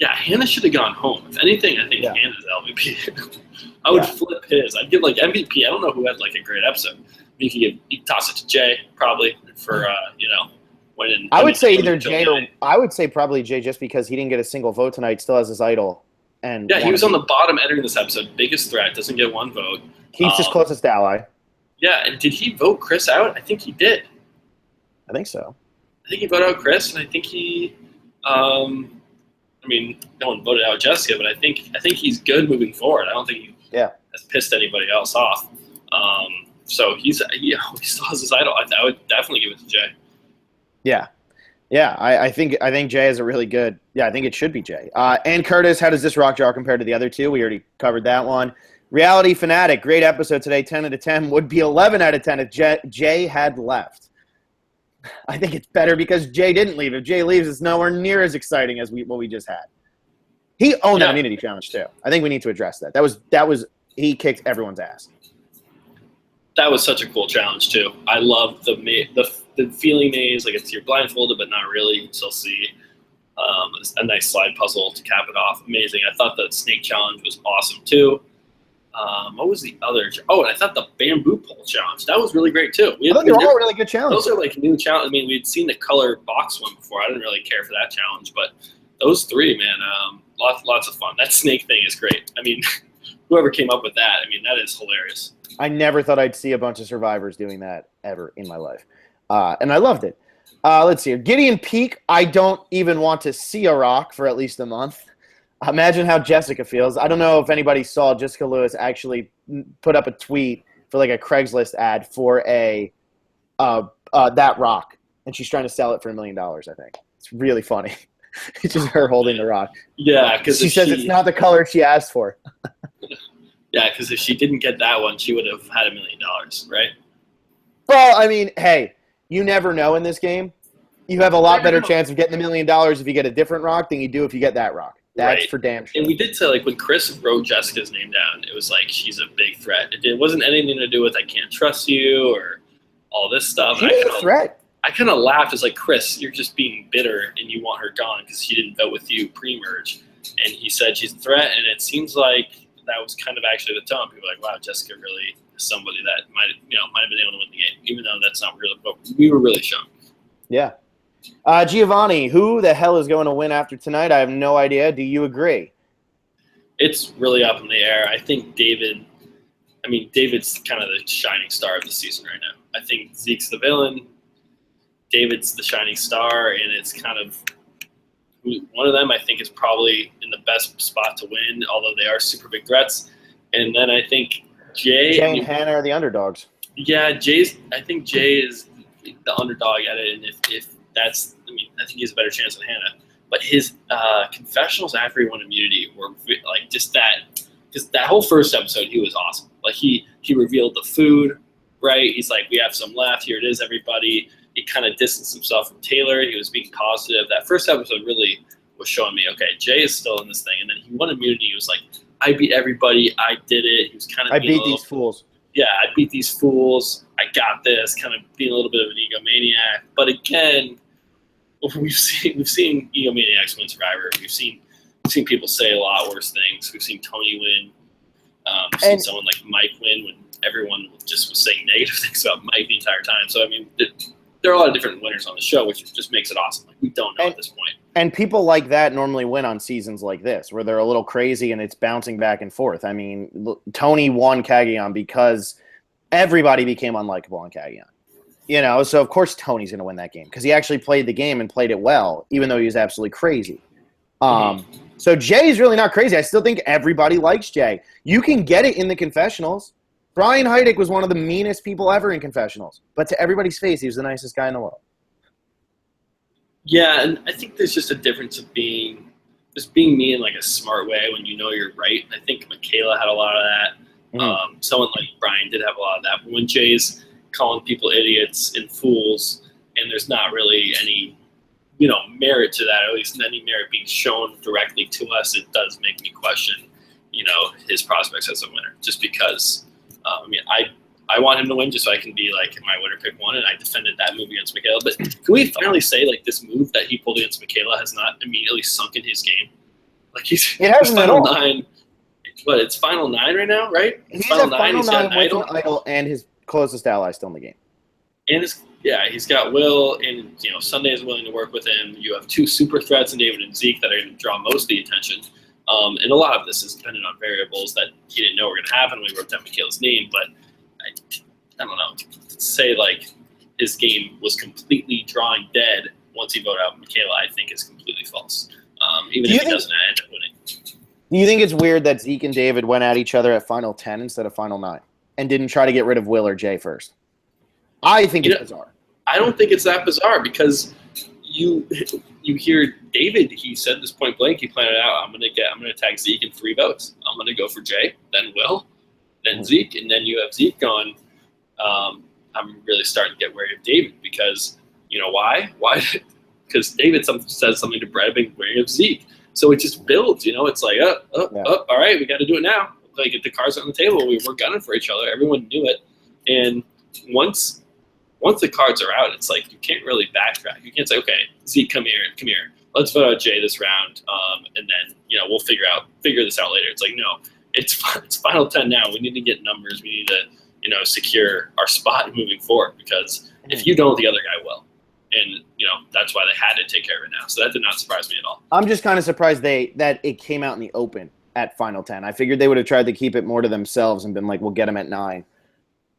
Yeah, Hannah should have gone home. If anything, I think Hannah's MVP. I would flip his. I'd give like MVP. I don't know who had like a great episode. You could toss it to Jay probably for winning. I would say either Jay or I would say probably Jay just because he didn't get a single vote tonight. Still has his idol. And yeah, he was on the bottom entering this episode. Biggest threat, doesn't get one vote. Keeps his closest ally. Yeah, and did he vote Chris out? I think he did. I think so. I think he voted out Chris, and I think he. No one voted out Jessica, but I think he's good moving forward. I don't think he has pissed anybody else off. So he still has his idol. I would definitely give it to Jay. Yeah. I think Jay is a really good. Yeah, I think it should be Jay. And Curtis, how does this rock jar compare to the other two? We already covered that one. Reality Fanatic, great episode today. 10 out of 10 would be 11 out of 10 if Jay had left. I think it's better because Jay didn't leave. If Jay leaves, it's nowhere near as exciting as what we just had. He owned that immunity challenge too. I think we need to address that. That was he kicked everyone's ass. That was such a cool challenge too. I love the feeling maze. Like you're blindfolded, but not really. You can still see a nice slide puzzle to cap it off. Amazing. I thought the snake challenge was awesome too. What was the other? Oh, and I thought the bamboo pole challenge. That was really great too. I thought they were all really good challenges. Those are like new challenges. I mean, we'd seen the color box one before. I didn't really care for that challenge, but those three, man, lots of fun. That snake thing is great. I mean, whoever came up with that, I mean, that is hilarious. I never thought I'd see a bunch of survivors doing that ever in my life, and I loved it. Let's see here. Gideon Peak. I don't even want to see a rock for at least a month. Imagine how Jessica feels. I don't know if anybody saw Jessica Lewis actually put up a tweet for like a Craigslist ad for that rock, and she's trying to sell it for $1 million. I think it's really funny. It's just her holding the rock. Yeah, because she says it's not the color she asked for. Yeah, because if she didn't get that one, she would have had $1 million, right? Well, I mean, hey, you never know in this game. You have a lot better chance of getting $1 million if you get a different rock than you do if you get that rock. That's for damn sure. And we did say, like, when Chris wrote Jessica's name down, it was like, she's a big threat. It wasn't anything to do with I can't trust you or all this stuff. She's a threat. I kind of laughed. It's like, Chris, you're just being bitter and you want her gone because she didn't vote with you pre-merge. And he said she's a threat, and it seems like that was kind of actually the tone. People were like, wow, Jessica really is somebody that might have been able to win the game, even though that's not really what we were really shown. Yeah. Giovanni, who the hell is going to win after tonight? I have no idea. Do you agree? It's really up in the air. I think David's kind of the shining star of the season right now. I think Zeke's the villain. David's the shining star, and it's kind of one of them I think is probably in the best spot to win, although they are super big threats. And then I think Jay and Hannah are the underdogs. Yeah, I think Jay is the underdog at it, and if that's, I think he has a better chance than Hannah. But his confessionals after he won immunity were like just that whole first episode, he was awesome. Like he revealed the food, right? He's like, we have some left. Here it is, everybody. He kind of distanced himself from Taylor. He was being positive. That first episode really was showing me, okay, Jay is still in this thing. And then he won immunity. He was like, I beat everybody. I did it. He was kind of I beat these fools. Yeah, I beat these fools. I got this. Kind of being a little bit of an egomaniac. But again, we've seen egomaniacs win Survivor. We've seen people say a lot worse things. We've seen Tony win. We've seen someone like Mike win when everyone just was saying negative things about Mike the entire time. So, I mean, there are a lot of different winners on the show, which just makes it awesome. Like, we don't know at this point. And people like that normally win on seasons like this, where they're a little crazy and it's bouncing back and forth. I mean, Tony won Cagayan because everybody became unlikable on Cagayan. You know, so of course Tony's going to win that game because he actually played the game and played it well, even though he was absolutely crazy. So Jay's really not crazy. I still think everybody likes Jay. You can get it in the confessionals. Brian Heidick was one of the meanest people ever in confessionals, but to everybody's face, he was the nicest guy in the world. Yeah, and I think there's just a difference of being me in like a smart way when you know you're right. I think Michaela had a lot of that. Someone like Brian did have a lot of that. But when Jay's calling people idiots and fools, and there's not really any, merit to that, or at least any merit being shown directly to us, it does make me question, his prospects as a winner. Just because, I want him to win just so I can be like my winner pick one, and I defended that move against Michaela. But can we finally say like this move that he pulled against Michaela has not immediately sunk in his game? Like he's final nine. What, it's final 9 right now, right? He's final nine. He's got an idol and his closest ally still in the game. And he's got Will, and Sunday is willing to work with him. You have 2 super threats in David and Zeke that are going to draw most of the attention. And a lot of this is dependent on variables that he didn't know were going to happen when we wrote down Michaela's name. But I don't know. To say like his game was completely drawing dead once he voted out Michaela, I think is completely false. Even if he doesn't end up winning. Do you think it's weird that Zeke and David went at each other at Final 10 instead of Final 9 and didn't try to get rid of Will or Jay first? I think it's bizarre. I don't think it's that bizarre because you hear David. He said this point blank. He planned it out. I'm gonna tag Zeke in 3 votes. I'm gonna go for Jay, then Will, then Zeke, and then you have Zeke going. I'm really starting to get wary of David because why? Why? Because David says something to Brett, being wary of Zeke. So it just builds, It's like, all right, we got to do it now. Like, get the cards on the table. We're gunning for each other. Everyone knew it. And once the cards are out, it's like you can't really backtrack. You can't say, okay, Zeke, come here. Let's vote out Jay this round, and then we'll figure this out later. It's like, no, it's final 10 now. We need to get numbers. We need to secure our spot moving forward because if you don't, the other guy will. And, that's why they had to take care of it now. So that did not surprise me at all. I'm just kind of surprised that it came out in the open at Final 10. I figured they would have tried to keep it more to themselves and been like, we'll get them at 9.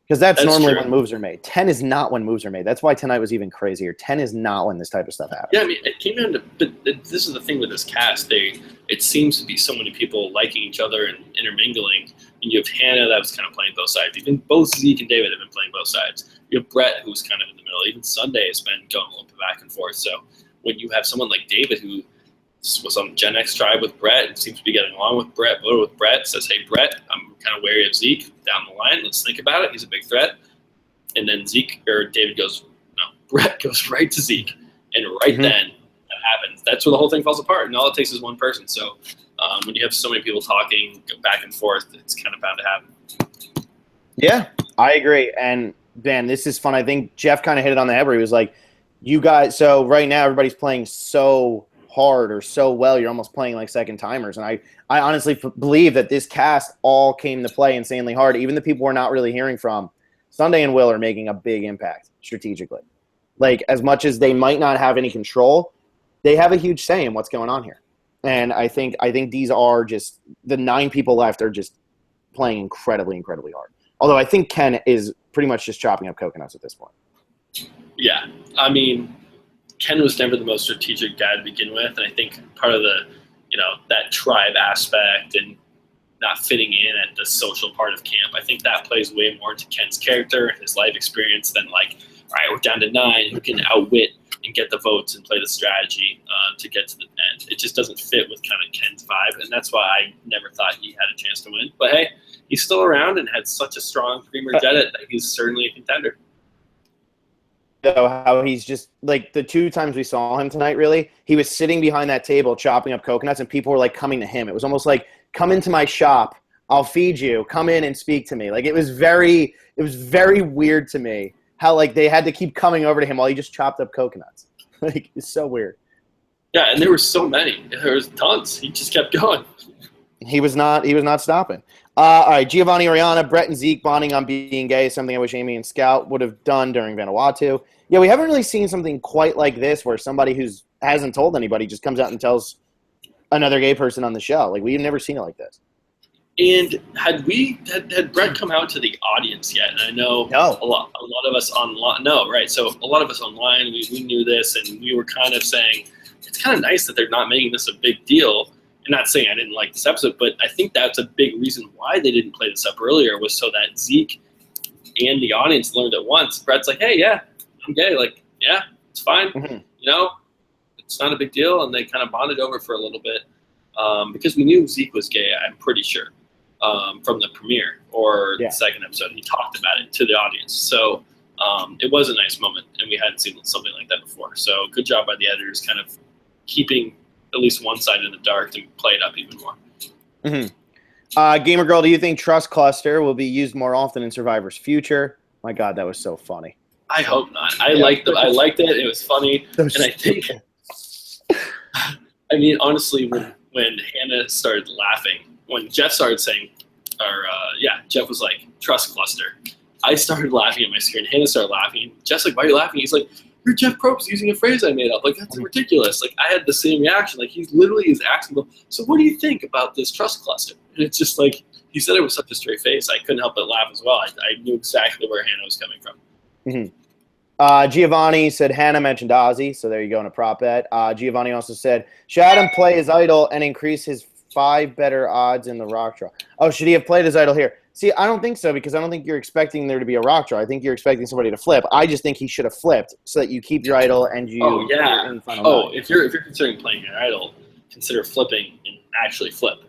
Because that's normally when moves are made. 10 is not when moves are made. That's why tonight was even crazier. 10 is not when this type of stuff happens. Yeah, I mean, it came down to – but this is the thing with this cast. It seems to be so many people liking each other and intermingling. And you have Hannah that was kind of playing both sides. Even both Zeke and David have been playing both sides. You have Brett, who's kind of in the middle. Even Sunday has been going a little bit back and forth. So when you have someone like David who was on Gen X tribe with Brett and seems to be getting along with Brett, voted with Brett, says, hey, Brett, I'm kind of wary of Zeke down the line. Let's think about it. He's a big threat. And then David goes, no, Brett goes right to Zeke. And then that happens. That's where the whole thing falls apart. And all it takes is one person. So when you have so many people talking back and forth, it's kind of bound to happen. Yeah, I agree. And, man, this is fun. I think Jeff kind of hit it on the head where he was like, you guys – so right now everybody's playing so hard or so well, you're almost playing like second timers. And I honestly believe that this cast all came to play insanely hard. Even the people we're not really hearing from, Sunday and Will are making a big impact strategically. Like, as much as they might not have any control, they have a huge say in what's going on here. And I think these are just – the 9 people left are just playing incredibly, incredibly hard. Although I think Ken is pretty much just chopping up coconuts at this point. Yeah. I mean, Ken was never the most strategic guy to begin with. And I think part of the, that tribe aspect and not fitting in at the social part of camp, I think that plays way more into Ken's character and his life experience than like, all right, we're down to 9, who can outwit and get the votes and play the strategy to get to the end. It just doesn't fit with kind of Ken's vibe, and that's why I never thought he had a chance to win. But hey, he's still around and had such a strong Primogeddit that he's certainly a contender. So how he's just like the 2 times we saw him tonight, really, he was sitting behind that table chopping up coconuts, and people were like coming to him. It was almost like, come into my shop, I'll feed you, come in and speak to me. Like it was very weird to me how like they had to keep coming over to him while he just chopped up coconuts. Like it's so weird. Yeah, and there were so many. There was tons. He just kept going. He was not stopping. All right, Giovanni, Oriana, Brett, and Zeke bonding on being gay is something I wish Amy and Scout would have done during Vanuatu. Yeah, we haven't really seen something quite like this where somebody who hasn't told anybody just comes out and tells another gay person on the show. Like, we've never seen it like this. And had Brett come out to the audience yet? And I know a lot of us online. No, right. So a lot of us online, we knew this, and we were kind of saying it's kind of nice that they're not making this a big deal. I'm not saying I didn't like this episode, but I think that's a big reason why they didn't play this up earlier was so that Zeke and the audience learned at once. Brett's like, hey, yeah, I'm gay. Like, yeah, it's fine. Mm-hmm. It's not a big deal. And they kind of bonded over for a little bit because we knew Zeke was gay, I'm pretty sure, from the premiere or the second episode. He talked about it to the audience. So it was a nice moment, and we hadn't seen something like that before. So good job by the editors kind of keeping at least one side in the dark to play it up even more. Mm-hmm. Gamer Girl, do you think Trust Cluster will be used more often in Survivor's future? My God, that was so funny. I hope not. I liked it. It was funny, and I think. I mean, honestly, when Hannah started laughing, when Jeff started saying, Jeff was like, Trust Cluster. I started laughing at my screen. Hannah started laughing. Jeff's like, why are you laughing? He's like, you're Jeff Probst using a phrase I made up. Like, that's ridiculous. Like, I had the same reaction. Like, he literally is asking, so what do you think about this Trust Cluster? And it's just like, he said it with such a straight face. I couldn't help but laugh as well. I knew exactly where Hannah was coming from. Mm-hmm. Giovanni said Hannah mentioned Ozzy, so there you go in a prop bet. Giovanni also said, should Adam play his idol and increase his 5 better odds in the rock draw? Oh, should he have played his idol here? See, I don't think so, because I don't think you're expecting there to be a rock draw. I think you're expecting somebody to flip. I just think he should have flipped so that you keep your idol and you. Oh yeah. In the final nine. If you're considering playing your idol, consider flipping and actually flip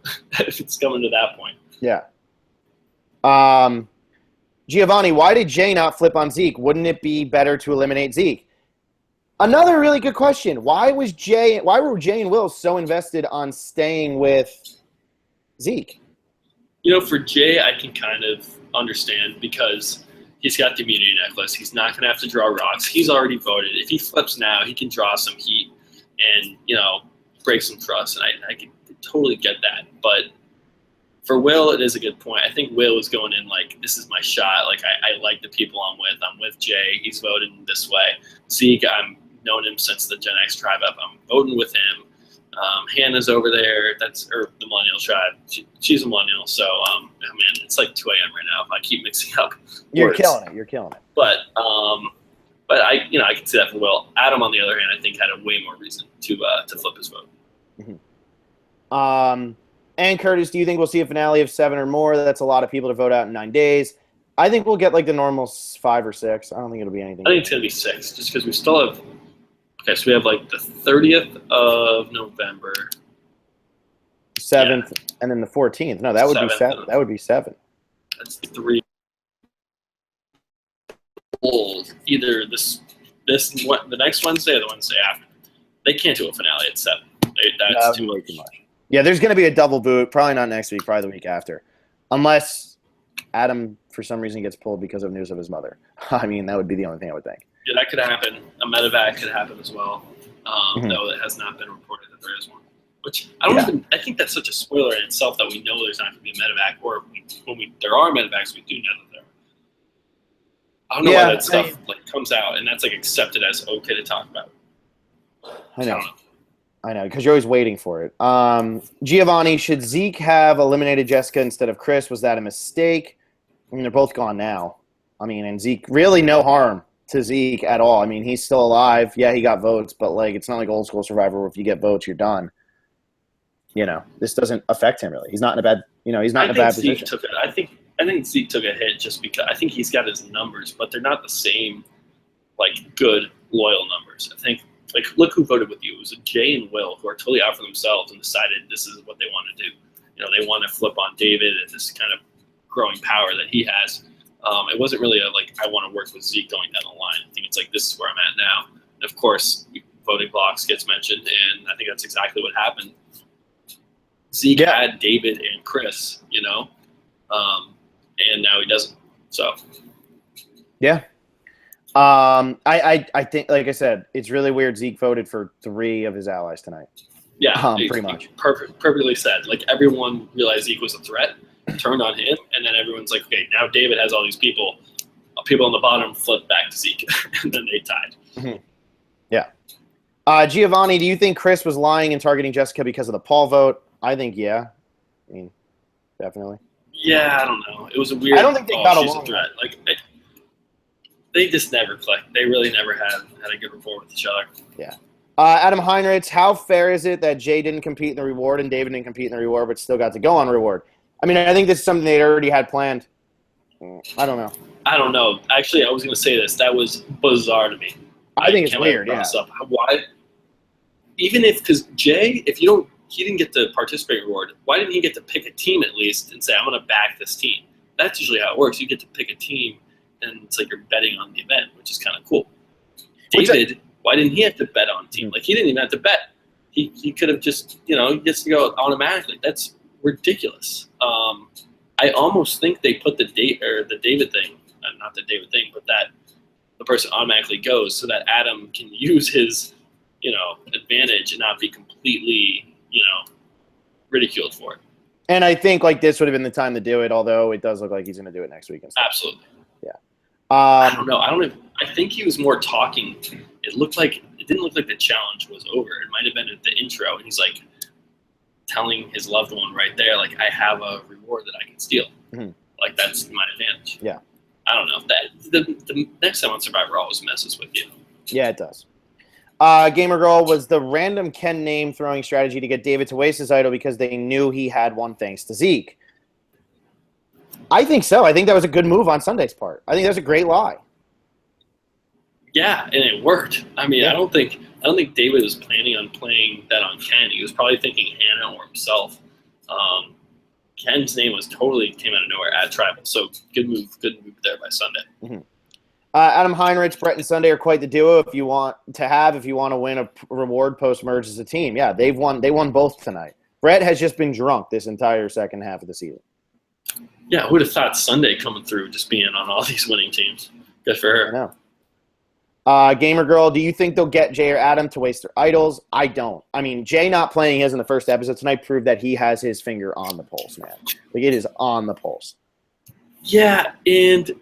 if it's coming to that point. Yeah. Giovanni, why did Jay not flip on Zeke? Wouldn't it be better to eliminate Zeke? Another really good question. Why were Jay and Will so invested on staying with Zeke? You know, for Jay, I can kind of understand because he's got the immunity necklace. He's not going to have to draw rocks. He's already voted. If he flips now, he can draw some heat and, break some trust. And I can totally get that. But for Will, it is a good point. I think Will is going in like, this is my shot. Like, I like the people I'm with. I'm with Jay. He's voted this way. Zeke, I've known him since the Gen X tribe up. I'm voting with him. Hannah's over there. Or the Millennial tribe. She's a Millennial. So, man, it's like 2 a.m. right now. If I keep mixing up You're words. killing it. You're killing it. But I can see that for Will. Adam, on the other hand, I think had a way more reason to flip his vote. Mm-hmm. And Curtis, do you think we'll see a finale of 7 or more? That's a lot of people to vote out in 9 days. I think we'll get like the normal 5 or 6. I don't think it'll be anything. I think it's going to be 6, just because we still have. Okay, so we have like the 30th of November, 7th, and then the 14th. No, that would be 7. That would be 7. That's 3. Either the next Wednesday or the Wednesday after. They can't do a finale at 7. That's too much. Yeah, there's going to be a double boot. Probably not next week. Probably the week after, unless Adam for some reason gets pulled because of news of his mother. I mean, that would be the only thing I would think. Yeah, that could happen. A medevac could happen as well. Though it has not been reported that there is one. Which I think that's such a spoiler in itself that we know there's not going to be a medevac, or when there are medevacs, we do know that there are. I don't know why that stuff comes out and that's like accepted as okay to talk about. I know, because you're always waiting for it. Giovanni, should Zeke have eliminated Jessica instead of Chris? Was that a mistake? I mean, they're both gone now. I mean, and Zeke, really no harm to Zeke at all. I mean, he's still alive. Yeah, he got votes, but like it's not like old school Survivor where if you get votes, you're done. This doesn't affect him really. He's not in a bad, he's not in a bad position. I think Zeke took a hit just because I think he's got his numbers, but they're not the same, like good loyal numbers. I think. Like, look who voted with you. It was Jay and Will, who are totally out for themselves and decided this is what they want to do. They want to flip on David and this kind of growing power that he has. It wasn't really I want to work with Zeke going down the line. I think it's like, this is where I'm at now. And of course, voting blocks gets mentioned, and I think that's exactly what happened. Zeke had David and Chris, and now he doesn't. So. Yeah. I think, like I said, it's really weird. Zeke voted for 3 of his allies tonight. Yeah, pretty much. Perfectly said. Like, everyone realized Zeke was a threat, turned on him, and then everyone's like, okay, now David has all these people. People on the bottom flipped back to Zeke, and then they tied. Mm-hmm. Yeah. Giovanni, do you think Chris was lying and targeting Jessica because of the Paul vote? I think, yeah. I mean, definitely. Yeah, I don't know. It was a weird. I don't think they got along. A threat. Like, they just never clicked. They really never had a good rapport with each other. Yeah. Adam Heinrichs, how fair is it that Jay didn't compete in the reward and David didn't compete in the reward but still got to go on reward? I mean, I think this is something they'd already had planned. I don't know. Actually, I was going to say this. That was bizarre to me. I think it's weird, yeah. Why? Even because Jay, he didn't get the participate reward, why didn't he get to pick a team at least and say, I'm going to back this team? That's usually how it works. You get to pick a team, and it's like you're betting on the event, which is kind of cool. David, why didn't he have to bet on team? Like, he didn't even have to bet. He could have just, he gets to go automatically. That's ridiculous. I almost think they put the David thing, not the David thing, but that the person automatically goes so that Adam can use his, advantage and not be completely, ridiculed for it. And I think like this would have been the time to do it, although it does look like he's going to do it next week instead. Absolutely. Yeah. I don't know. I think he was more talking. It didn't look like the challenge was over. It might have been at the intro, and he's like telling his loved one right there, like, I have a reward that I can steal. Mm-hmm. Like, that's my advantage. Yeah. I don't know. The next time on Survivor always messes with you. Yeah, it does. Gamer Girl was the random Ken name throwing strategy to get David to waste his idol because they knew he had one thanks to Zeke. I think so. I think that was a good move on Sunday's part. I think that was a great lie. Yeah, and it worked. I mean, Yeah. I don't think David was planning on playing that on Ken. He was probably thinking Hannah or himself. Ken's name totally came out of nowhere at Tribal. So good move there by Sunday. Mm-hmm. Adam Heinrich, Brett, and Sunday are quite the duo. If you want to win a reward post merge as a team, yeah, they won both tonight. Brett has just been drunk this entire second half of the season. Yeah, who would have thought Sunday coming through just being on all these winning teams? Good for her. I know. Gamer Girl, do you think they'll get Jay or Adam to waste their idols? I don't. I mean, Jay not playing his in the first episode tonight proved that he has his finger on the pulse, man. Like, it is on the pulse. Yeah, and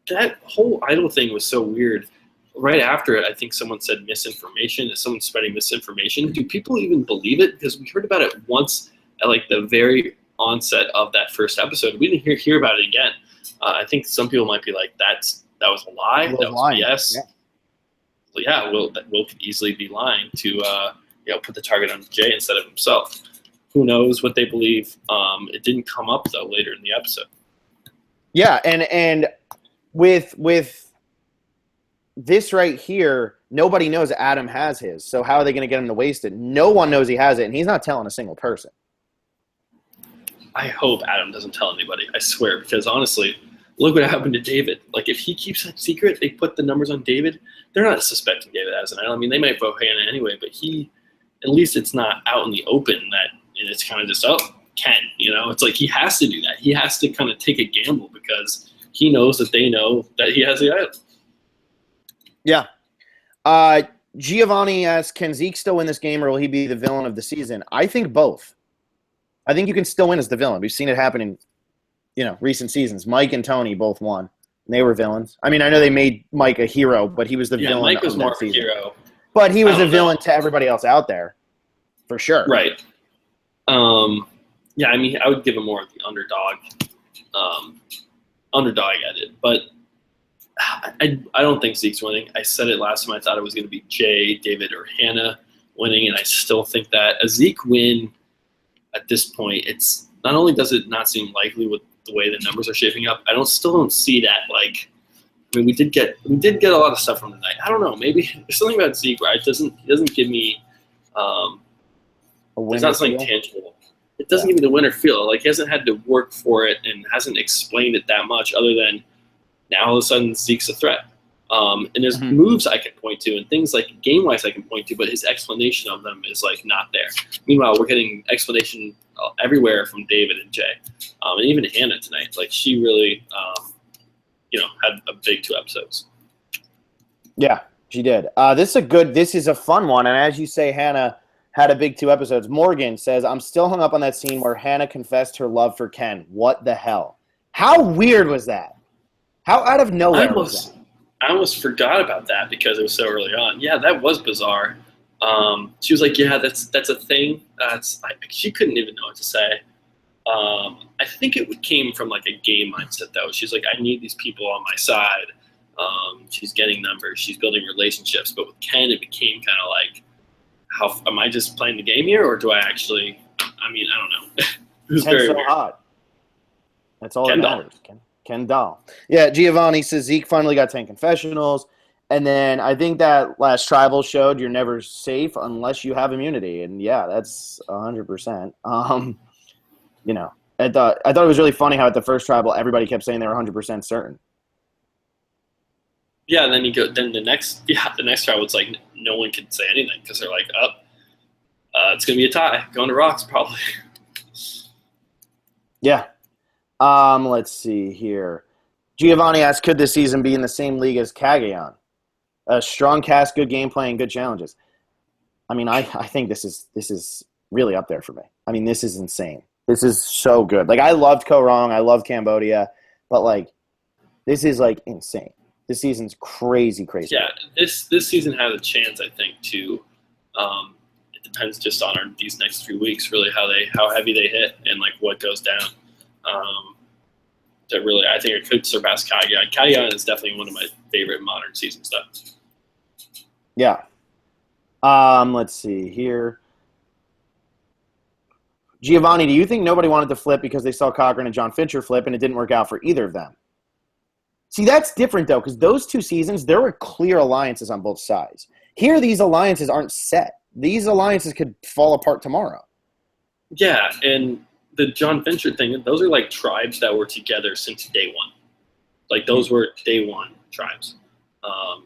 that whole idol thing was so weird. Right after it, I think someone said misinformation. Is someone spreading misinformation? Do people even believe it? Because we heard about it once at like the very onset of that first episode. We didn't hear about it again. I think some people might be like, that was a lie. That was BS. Yeah. Well, yeah, Will could easily be lying to put the target on Jay instead of himself. Who knows what they believe? It didn't come up though later in the episode. Yeah, and with this right here, nobody knows Adam has his. So how are they going to get him to waste it? No one knows he has it, and he's not telling a single person. I hope Adam doesn't tell anybody. I swear, because honestly, look what happened to David. Like, if he keeps that secret, they put the numbers on David. They're not suspecting David as an idol. I mean, they might vote Hannah anyway, but at least it's not out in the open and it's kind of just, Ken, It's like he has to do that. He has to kind of take a gamble because he knows that they know that he has the idol. Yeah. Giovanni asks, can Zeke still win this game or will he be the villain of the season? I think both. I think you can still win as the villain. We've seen it happen in recent seasons. Mike and Tony both won. And they were villains. I mean, I know they made Mike a hero, but he was the villain. Mike was of more that of a season. hero. But he was a villain to everybody else out there, for sure. Right. Yeah, I mean, I would give him more of the underdog edit. But I don't think Zeke's winning. I said it last time. I thought it was going to be Jay, David, or Hannah winning, and I still think that a Zeke win at this point, it's not only does it not seem likely with the way the numbers are shaping up, I still don't see that. Like, I mean, we did get a lot of stuff from tonight. I don't know. Maybe there's something about Zeke where he doesn't give me it's not something tangible. It doesn't give me the winner feel. Like, he hasn't had to work for it and hasn't explained it that much other than now all of a sudden Zeke's a threat. And there's moves I can point to and things like game-wise I can point to, but his explanation of them is like not there. Meanwhile, we're getting explanation everywhere from David and Jay. And even Hannah tonight. Like, she really, had a big 2 episodes. Yeah, she did. This is a fun one. And as you say, Hannah had a big 2 episodes. Morgan says, I'm still hung up on that scene where Hannah confessed her love for Ken. What the hell? How weird was that? How out of nowhere was that? I almost forgot about that because it was so early on. Yeah, that was bizarre. She was like, yeah, that's a thing. She couldn't even know what to say. I think it came from like a game mindset though. She's like, I need these people on my side. She's getting numbers. She's building relationships. But with Ken, it became kind of like, how am I just playing the game here, or do I actually? I mean, I don't know. It was very weird. Hot. That's all that matters. Ken Doll. Yeah, Giovanni says Zeke finally got 10 confessionals. And then I think that last tribal showed you're never safe unless you have immunity. And yeah, that's 100%. I thought it was really funny how at the first tribal everybody kept saying they were 100% certain. Yeah, and then the next tribal, it's like no one can say anything because they're like, it's gonna be a tie, going to rocks probably. Yeah. Let's see here. Giovanni asks, could this season be in the same league as Kagayan? A strong cast, good gameplay, and good challenges. I mean, I think this is really up there for me. I mean, this is insane. This is so good. Like, I loved Korong. I loved Cambodia. But, like, this is, like, insane. This season's crazy, crazy. Yeah, this season has a chance, I think, to it depends just on these next 3 weeks, really, how heavy they hit and, like, what goes down. That really, I think it could surpass Kagayan. Kagayan is definitely one of my favorite modern season stuff. Yeah. Let's see here. Giovanni, do you think nobody wanted to flip because they saw Cochran and John Fincher flip and it didn't work out for either of them? See, that's different, though, because those 2 seasons, there were clear alliances on both sides. Here, these alliances aren't set. These alliances could fall apart tomorrow. Yeah, and the John Fincher thing, those are like tribes that were together since day one. Like, those were day one tribes.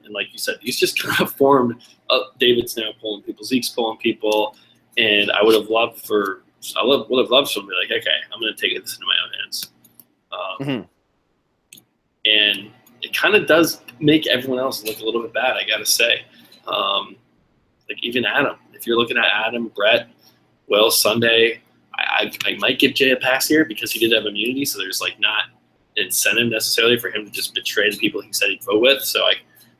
And like you said, these just kind of formed. David's now pulling people, Zeke's pulling people, and I would have loved for someone to be like, okay, I'm going to take this into my own hands. And it kind of does make everyone else look a little bit bad, I got to say. Like, even Adam. If you're looking at Adam, Brett, Will, Sunday, I might give Jay a pass here because he did have immunity, so there's, like, not an incentive necessarily for him to just betray the people he said he'd vote with. So I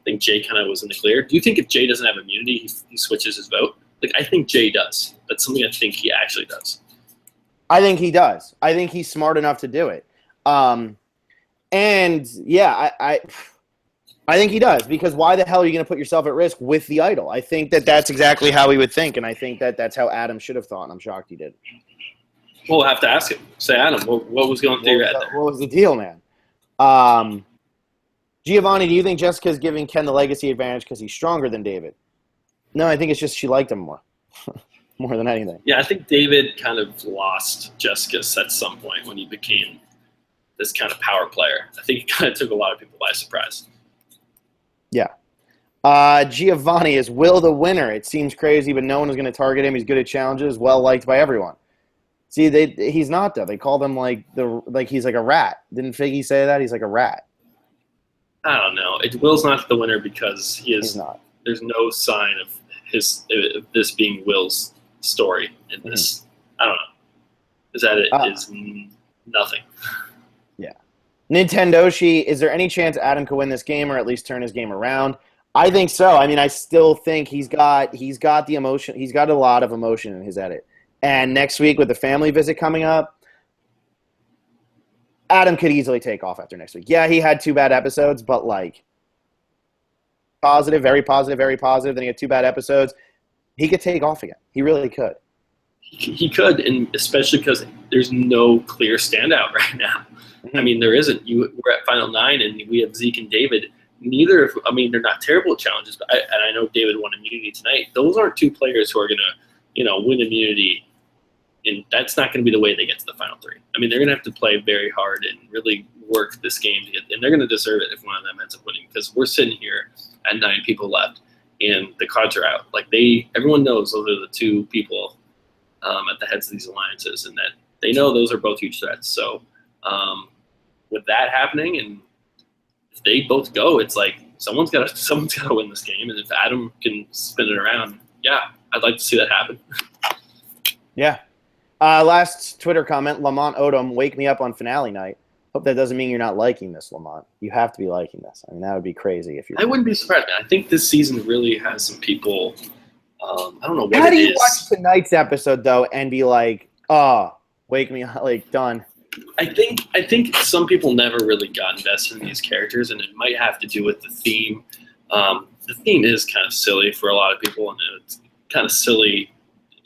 think Jay kind of was in the clear. Do you think if Jay doesn't have immunity, he switches his vote? Like, I think Jay does. That's something I think he actually does. I think he does. I think he's smart enough to do it. And, yeah, I think he does, because why the hell are you going to put yourself at risk with the idol? I think that's exactly how he would think, and I think that's how Adam should have thought, and I'm shocked he did. We'll have to ask him. Say, Adam, what was going through your head there? What was the deal, man? Giovanni, do you think Jessica's giving Ken the legacy advantage because he's stronger than David? No, I think it's just she liked him more. More than anything. Yeah, I think David kind of lost Jessica at some point when he became this kind of power player. I think it kind of took a lot of people by surprise. Yeah. Giovanni, is Will the winner? It seems crazy, but no one is going to target him. He's good at challenges, well-liked by everyone. See, he's not, though. They called him like he's like a rat. Didn't Figgy say that? He's like a rat. I don't know. Will's not the winner because He's not. There's no sign of this being Will's story in this. I don't know. Is that it is nothing. Yeah. Nintendoshi, is there any chance Adam could win this game or at least turn his game around? I think so. I mean, I still think he's got the emotion. He's got a lot of emotion in his edit. And next week with the family visit coming up, Adam could easily take off after next week. Yeah, he had 2 bad episodes, but like positive, very positive, very positive. Then he had 2 bad episodes. He could take off again. He really could. He could, and especially because there's no clear standout right now. I mean, there isn't. We're at Final 9, and we have Zeke and David. They're not terrible challenges, but I know David won immunity tonight. Those aren't 2 players who are going to, win immunity, and that's not going to be the way they get to the Final 3. I mean, they're going to have to play very hard and really work this game, and they're going to deserve it if one of them ends up winning, because we're sitting here at 9 people left, and the cards are out. Like, everyone knows those are the 2 people at the heads of these alliances, and that they know those are both huge threats. So with that happening, and if they both go, it's like someone's got to win this game, and if Adam can spin it around, yeah, I'd like to see that happen. Yeah. Last Twitter comment, Lamont Odom, wake me up on finale night. Hope that doesn't mean you're not liking this, Lamont. You have to be liking this. I mean, that would be crazy if you. I wouldn't be surprised, man. I think this season really has some people. I don't know what How it do you is. watch tonight's episode though and be like, "Oh, wake me up," like done? I think some people never really got invested in these characters, and it might have to do with the theme. The theme is kind of silly for a lot of people, and it's kind of silly.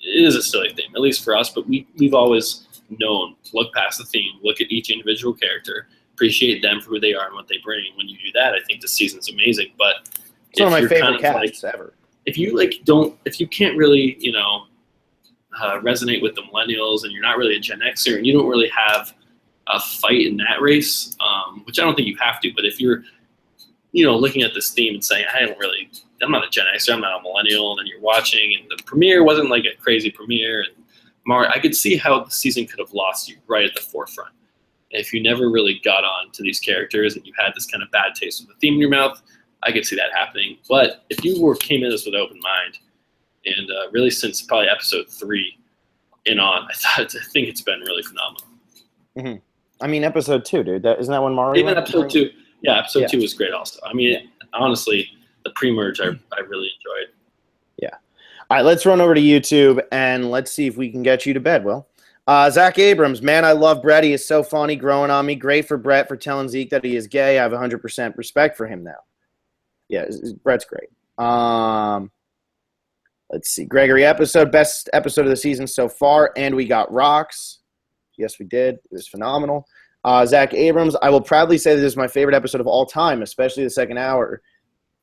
It is a silly theme, at least for us. But we've always known, look past the theme, look at each individual character, appreciate them for who they are and what they bring. When you do that, I think the season's amazing. But It's one of my favorite casts ever. If you can't really, resonate with the millennials, and you're not really a Gen Xer, and you don't really have a fight in that race, which I don't think you have to, but if you're, looking at this theme and saying, I'm not a Gen Xer, I'm not a millennial, and then you're watching, and the premiere wasn't like a crazy premiere, and I could see how the season could have lost you right at the forefront. If you never really got on to these characters and you had this kind of bad taste of the theme in your mouth, I could see that happening. But if you came in this with an open mind, and really since probably episode 3 and on, I think it's been really phenomenal. Mm-hmm. I mean, episode 2, dude. Isn't that when Mario? Even episode 2. Yeah, episode 2 was great also. I mean, honestly, the pre-merge I really enjoyed. Yeah. All right, let's run over to YouTube and let's see if we can get you to bed, Will. Zach Abrams, man, I love Brett. He is so funny, growing on me. Great for Brett for telling Zeke that he is gay. I have 100% respect for him now. Yeah, Brett's great. Let's see. Gregory episode, best episode of the season so far, and we got rocks. Yes, we did. It was phenomenal. Zach Abrams, I will proudly say that this is my favorite episode of all time, especially the second hour.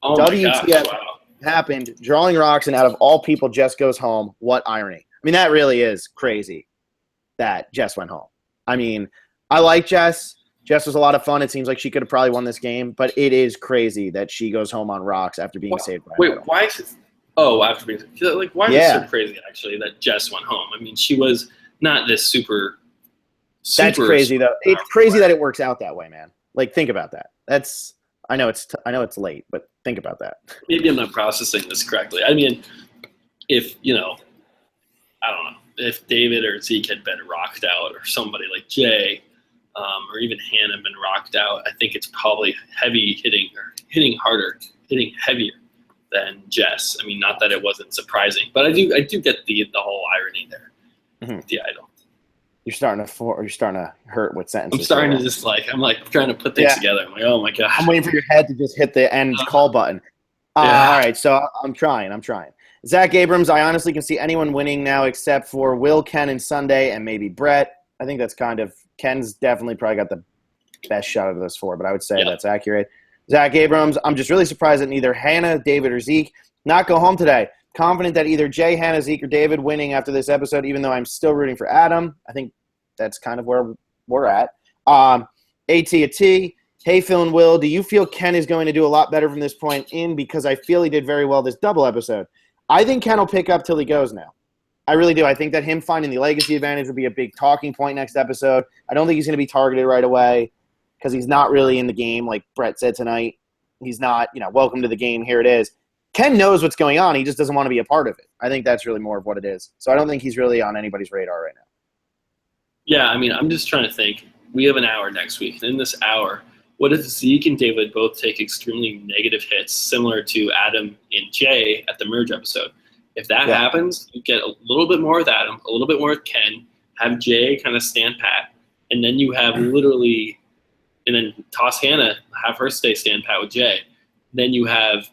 Oh my gosh, wow. Happened, drawing rocks, and out of all people, Jess goes home. What irony. I mean, that really is crazy that Jess went home. I mean, I like Jess. Jess was a lot of fun. It seems like she could have probably won this game, but it is crazy that she goes home on rocks after being saved by why is it? Oh, after being like, why is it so crazy actually that Jess went home? I mean, she was not this super. That's crazy though. It's crazy that it works out that way, man. Like, think about that. I know it's late, but think about that. Maybe I'm not processing this correctly. I mean, if I don't know, if David or Zeke had been rocked out, or somebody like Jay, or even Hannah been rocked out, I think it's probably hitting harder, hitting heavier than Jess. I mean, not that it wasn't surprising, but I do get the whole irony there. Mm-hmm. The idol. You're starting to hurt with sentences. I'm starting to just I'm trying to put things together. I'm like, oh my god. I'm waiting for your head to just hit the end call button. All right, so I'm trying. Zach Abrams, I honestly can see anyone winning now except for Will, Ken, and Sunday, and maybe Brett. I think that's Ken's definitely probably got the best shot of those 4, but I would say that's accurate. Zach Abrams, I'm just really surprised that neither Hannah, David, or Zeke not go home today. Confident that either Jay, Hannah, Zeke, or David winning after this episode, even though I'm still rooting for Adam. I think that's kind of where we're at. AT&T, hey, Phil and Will, do you feel Ken is going to do a lot better from this point in? Because I feel he did very well this double episode. I think Ken will pick up till he goes now. I really do. I think that him finding the legacy advantage will be a big talking point next episode. I don't think he's going to be targeted right away because he's not really in the game, like Brett said tonight. He's not, welcome to the game, here it is. Ken knows what's going on. He just doesn't want to be a part of it. I think that's really more of what it is. So I don't think he's really on anybody's radar right now. Yeah, I mean, I'm just trying to think. We have an hour next week. In this hour, what if Zeke and David both take extremely negative hits, similar to Adam and Jay at the merge episode? If that happens, you get a little bit more with Adam, a little bit more with Ken, have Jay kind of stand pat, and then you have literally, and then toss Hannah, have her stand pat with Jay. Then you have,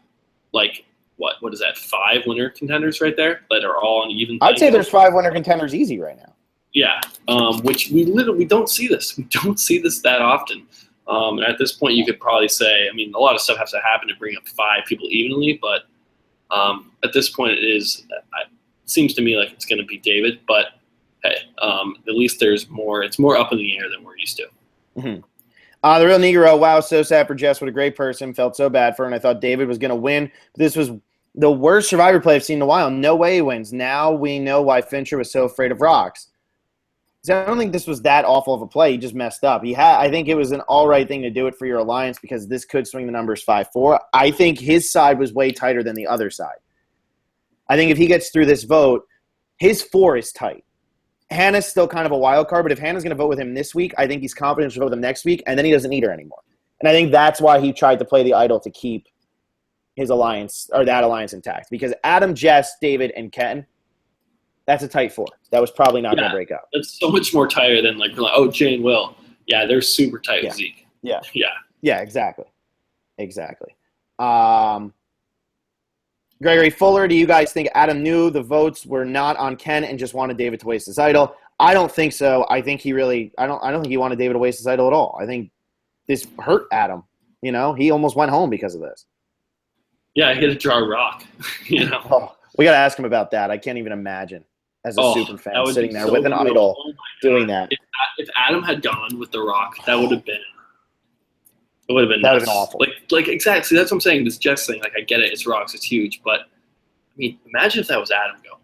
what is that, 5 winner contenders right there that are all on even. I'd say there's 5 winner contenders easy right now. Yeah, which we don't see this. We don't see this that often. And at this point, you could probably say, I mean, a lot of stuff has to happen to bring up 5 people evenly, but at this point, it seems to me like it's going to be David. But hey, at least there's more. It's more up in the air than we're used to. Mm-hmm. The Real Negro, wow, so sad for Jess. What a great person. Felt so bad for her, and I thought David was going to win. But this was the worst Survivor play I've seen in a while. No way he wins. Now we know why Fincher was so afraid of rocks. So I don't think this was that awful of a play. He just messed up. I think it was an all right thing to do it for your alliance because this could swing the numbers 5-4. I think his side was way tighter than the other side. I think if he gets through this vote, his 4 is tight. Hannah's still kind of a wild card, but if Hannah's going to vote with him this week, I think he's confident to vote with him next week, and then he doesn't need her anymore. And I think that's why he tried to play the idol to keep his alliance, or that alliance intact. Because Adam, Jess, David, and Ken, that's a tight 4. That was probably not going to break up. It's so much more tighter than Jay and Will. Yeah, they're super tight with Zeke. Yeah, exactly. Gregory Fuller, do you guys think Adam knew the votes were not on Ken and just wanted David to waste his idol? I don't think so. I think I don't think he wanted David to waste his idol at all. I think this hurt Adam. He almost went home because of this. Yeah, I hit a jar rock. We got to ask him about that. I can't even imagine as a super fan sitting there with an idol doing that. If Adam had gone with the rock, that would have been. It would have been nuts. Awful. Like exactly. That's what I'm saying. This Jess thing, I get it. It's rocks. It's huge. But I mean, imagine if that was Adam go.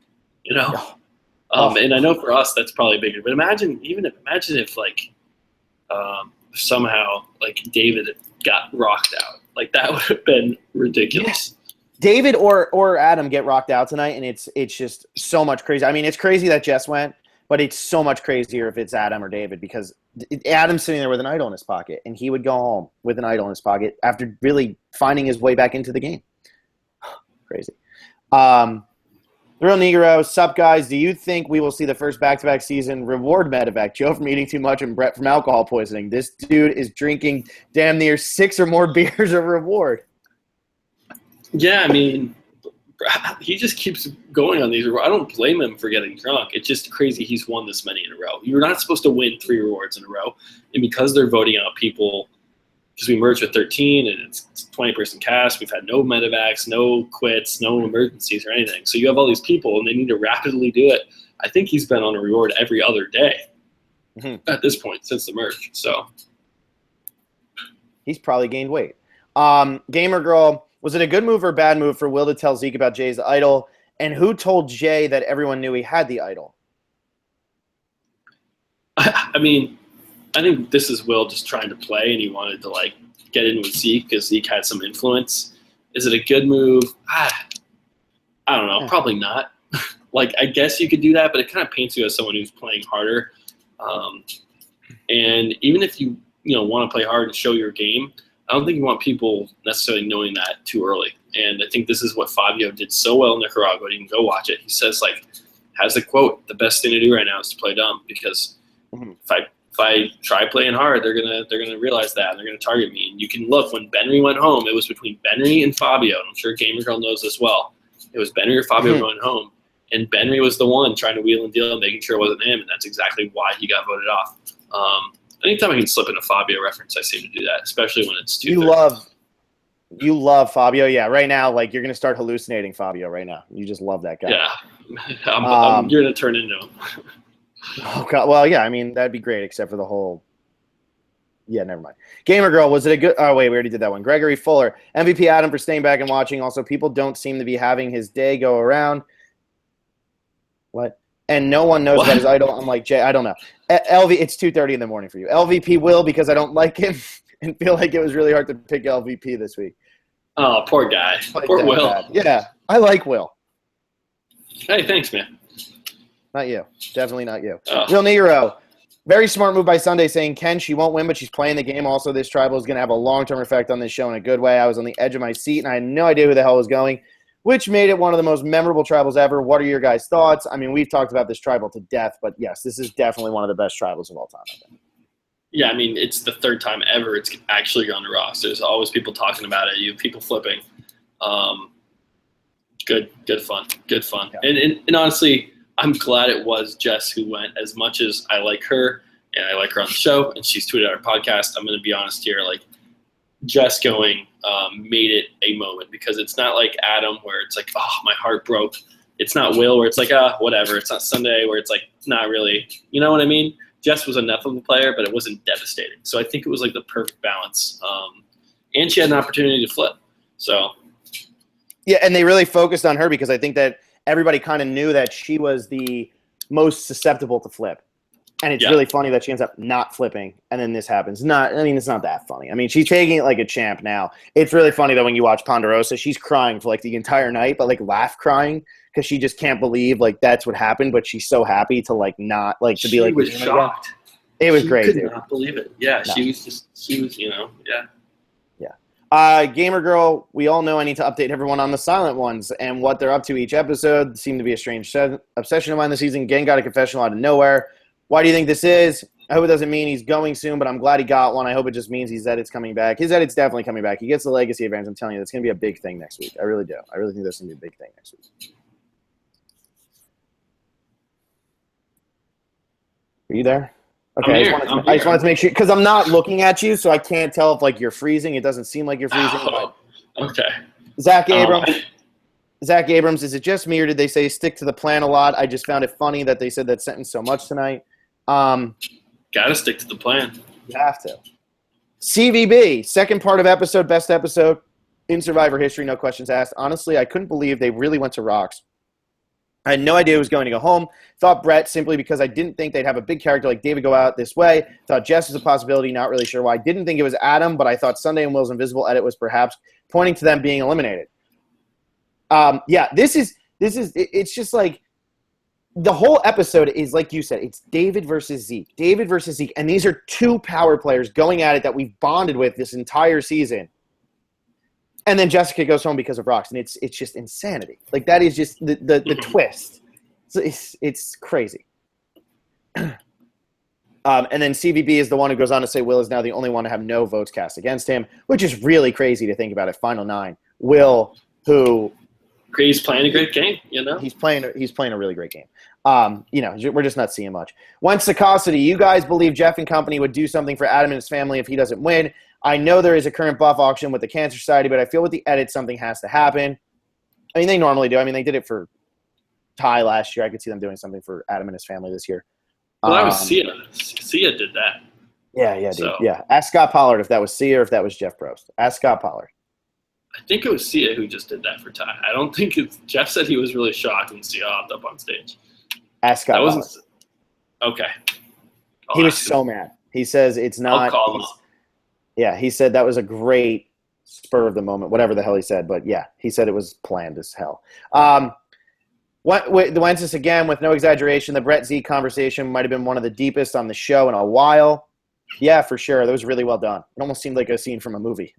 And I know for us that's probably bigger. But imagine if like somehow like David got rocked out. Like that would have been ridiculous. David or Adam get rocked out tonight, and it's just so much crazy. I mean, it's crazy that Jess went, but it's so much crazier if it's Adam or David, because Adam's sitting there with an idol in his pocket, and he would go home with an idol in his pocket after really finding his way back into the game. Crazy. The Real Negro, sup guys? Do you think we will see the first back-to-back season reward medevac? Joe from eating too much and Brett from alcohol poisoning. This dude is drinking damn near 6 or more beers of reward. Yeah, I mean, he just keeps going on these. I don't blame him for getting drunk. It's just crazy he's won this many in a row. You're not supposed to win 3 rewards in a row. And because they're voting out people, because we merged with 13 and it's 20-person cast, we've had no medevacs, no quits, no emergencies or anything. So you have all these people, and they need to rapidly do it. I think he's been on a reward every other day at this point since the merge. So he's probably gained weight. Gamer Girl, was it a good move or a bad move for Will to tell Zeke about Jay's idol? And who told Jay that everyone knew he had the idol? I mean, I think this is Will just trying to play, and he wanted to like get in with Zeke because Zeke had some influence. Is it a good move? I don't know. Probably not. Like, I guess you could do that, but it kind of paints you as someone who's playing harder. And even if you want to play hard and show your game, I don't think you want people necessarily knowing that too early. And I think this is what Fabio did so well in Nicaragua. You can go watch it. He says, like, has the quote, the best thing to do right now is to play dumb, because if I try playing hard, they're gonna realize that, and they're gonna target me. And you can look, when Benry went home, it was between Benry and Fabio. And I'm sure Gamer Girl knows this well. It was Benry or Fabio going home, and Benry was the one trying to wheel and deal, making sure it wasn't him, and that's exactly why he got voted off. Anytime I can slip in a Fabio reference, I seem to do that, especially when it's too. You love Fabio, yeah. Right now, like, you're gonna start hallucinating Fabio right now. You just love that guy. Yeah, you're gonna turn into him. Oh God! Well, yeah. I mean, that'd be great, except for the whole. Yeah, never mind. Gamer Girl, was it a good? Oh wait, we already did that one. Gregory Fuller, MVP Adam for staying back and watching. Also, people don't seem to be having his day go around. What? And no one knows about his idol. I'm like, Jay, I don't know. LV, it's 2:30 in the morning for you. LVP Will, because I don't like him and feel like it was really hard to pick LVP this week. Oh, poor guy. Poor Will. Bad. Yeah, I like Will. Hey, thanks, man. Not you. Definitely not you. Oh. Real Negro. Very smart move by Sunday saying, Ken, she won't win, but she's playing the game. Also, this tribal is going to have a long-term effect on this show in a good way. I was on the edge of my seat, and I had no idea who the hell was going, which made it one of the most memorable tribals ever. What are your guys' thoughts? I mean, we've talked about this tribal to death, but yes, this is definitely one of the best tribals of all time, I think. Yeah, I mean, it's the 3rd time ever it's actually on the roster. There's always people talking about it. You have people flipping. Good fun. Yeah. And honestly, I'm glad it was Jess who went. As much as I like her and I like her on the show and she's tweeted our podcast, I'm going to be honest here. Like, Jess going made it a moment, because it's not like Adam where it's like, oh, my heart broke. It's not Will where it's like, whatever. It's not Sunday where it's like, not really. You know what I mean? Jess was enough of a player, but it wasn't devastating. So I think it was like the perfect balance. And she had an opportunity to flip. So. Yeah, and they really focused on her, because I think that everybody kind of knew that she was the most susceptible to flip. And it's really funny that she ends up not flipping, and then this happens. It's not that funny. I mean, she's taking it like a champ now. It's really funny that when you watch Ponderosa, she's crying for like the entire night, but like laugh crying, because she just can't believe like that's what happened, but she's so happy to like not like to be like. She was shocked. It was great, dude. She could not believe it. Yeah, no. She was, yeah. Gamer Girl, we all know I need to update everyone on the silent ones and what they're up to each episode. Seemed to be a strange obsession of mine this season. Gang got a confessional out of nowhere. Why do you think this is? I hope it doesn't mean he's going soon, but I'm glad he got one. I hope it just means his edit's coming back. His edit's definitely coming back. He gets the legacy advantage. I'm telling you, that's going to be a big thing next week. I really do. I really think that's going to be a big thing next week. Are you there? Okay, I just wanted to make sure, because I'm not looking at you, so I can't tell if like you're freezing. It doesn't seem like you're freezing. Oh, okay. Zach Abrams, is it just me, or did they say stick to the plan a lot? I just found it funny that they said that sentence so much tonight. Gotta stick to the plan. You have to. CVB, second part of episode, best episode in Survivor history, no questions asked. Honestly, I couldn't believe they really went to rocks. I had no idea who was going to go home. Thought Brett simply because I didn't think they'd have a big character like David go out this way. Thought Jess was a possibility, not really sure why. Didn't think it was Adam, but I thought Sunday and Will's invisible edit was perhaps pointing to them being eliminated. It's just like the whole episode is, like you said, it's David versus Zeke. David versus Zeke. And these are two power players going at it that we've bonded with this entire season. And then Jessica goes home because of rocks, and it's just insanity. Like, that is just the twist. It's crazy. And then CVB is the one who goes on to say Will is now the only one to have no votes cast against him, which is really crazy to think about it. Final 9. Will, who... He's playing a great game, you know? He's playing a really great game. We're just not seeing much. One Sakosity, you guys believe Jeff and company would do something for Adam and his family if he doesn't win. I know there is a current buff auction with the Cancer Society, but I feel with the edit something has to happen. I mean, they normally do. I mean, they did it for Ty last year. I could see them doing something for Adam and his family this year. Well, that was Sia. Sia did that. Yeah, dude. Yeah. Ask Scott Pollard if that was Sia or if that was Jeff Probst. Ask Scott Pollard. I think it was Sia who just did that for Ty. I don't think it's – Jeff said he was really shocked when Sia hopped up on stage. Ask Scott Pollard. Okay. He was so mad. He says it's not – I'll call him up. Yeah, he said that was a great spur of the moment, whatever the hell he said. But, yeah, he said it was planned as hell. The Wences, again, with no exaggeration, the Brett Z conversation might have been one of the deepest on the show in a while. Yeah, for sure. That was really well done. It almost seemed like a scene from a movie.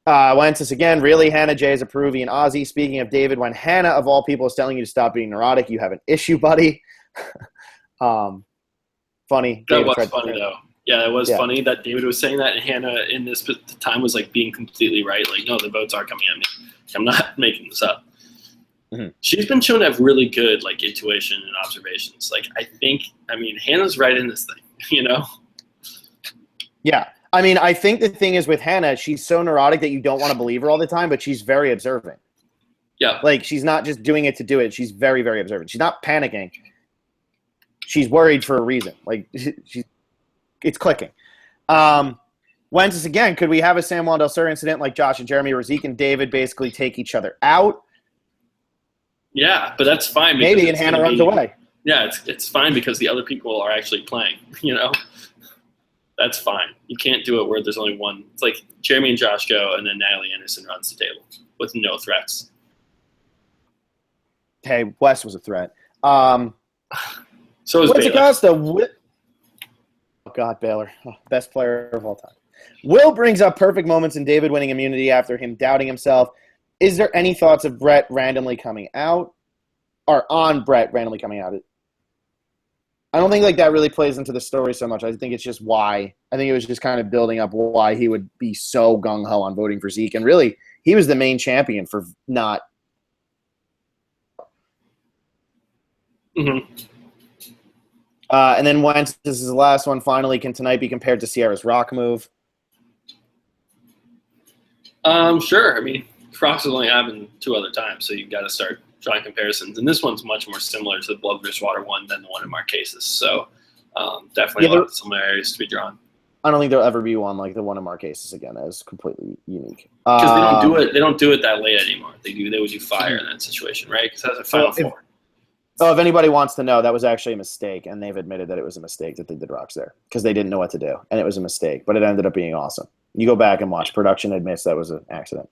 Wences, again, really, Hannah J is a Peruvian Aussie. Speaking of David, when Hannah, of all people, is telling you to stop being neurotic, you have an issue, buddy. Funny. That David was funny, though. Yeah, it was funny that David was saying that, and Hannah in this time was like being completely right. Like, no, the votes are coming at me. I'm not making this up. Mm-hmm. She's been shown to have really good like intuition and observations. Like, I mean, Hannah's right in this thing, you know? Yeah. I mean, I think the thing is with Hannah, she's so neurotic that you don't want to believe her all the time, but she's very observant. Yeah. Like, she's not just doing it to do it. She's very, very observant. She's not panicking. She's worried for a reason. Like, it's clicking. Wences, again, could we have a San Juan del Sur incident like Josh and Jeremy where Zeke and David basically take each other out? Yeah, but that's fine. Maybe, and Hannah runs away. Yeah, it's fine because the other people are actually playing, you know? That's fine. You can't do it where there's only one. It's like Jeremy and Josh go, and then Natalie Anderson runs the table with no threats. Hey, Wes was a threat. So is Baylor. Acosta. Oh, God, Baylor. Oh, best player of all time. Will brings up perfect moments in David winning immunity after him doubting himself. Is there any thoughts of Brett randomly coming out? Or on Brett randomly coming out? I don't think like that really plays into the story so much. I think it's just why. I think it was just kind of building up why he would be so gung-ho on voting for Zeke. And really, he was the main champion for not. Mm-hmm. And then Wentz, this is the last one, finally, can tonight be compared to Sierra's rock move? Sure. I mean, Crocs has only happened 2 other times, so you've got to start drawing comparisons. And this one's much more similar to the Blood vs. Water one than the one in Marquesas. So definitely a lot of similarities to be drawn. I don't think there'll ever be one like the one in Marquesas again. That is completely unique. Because they don't do it. They don't do it that late anymore. They would do fire in that situation, right? Because that's a Final Four. If anybody wants to know, that was actually a mistake, and they've admitted that it was a mistake that they did rocks there because they didn't know what to do, and it was a mistake, but it ended up being awesome. You go back and watch. Production admits that was an accident.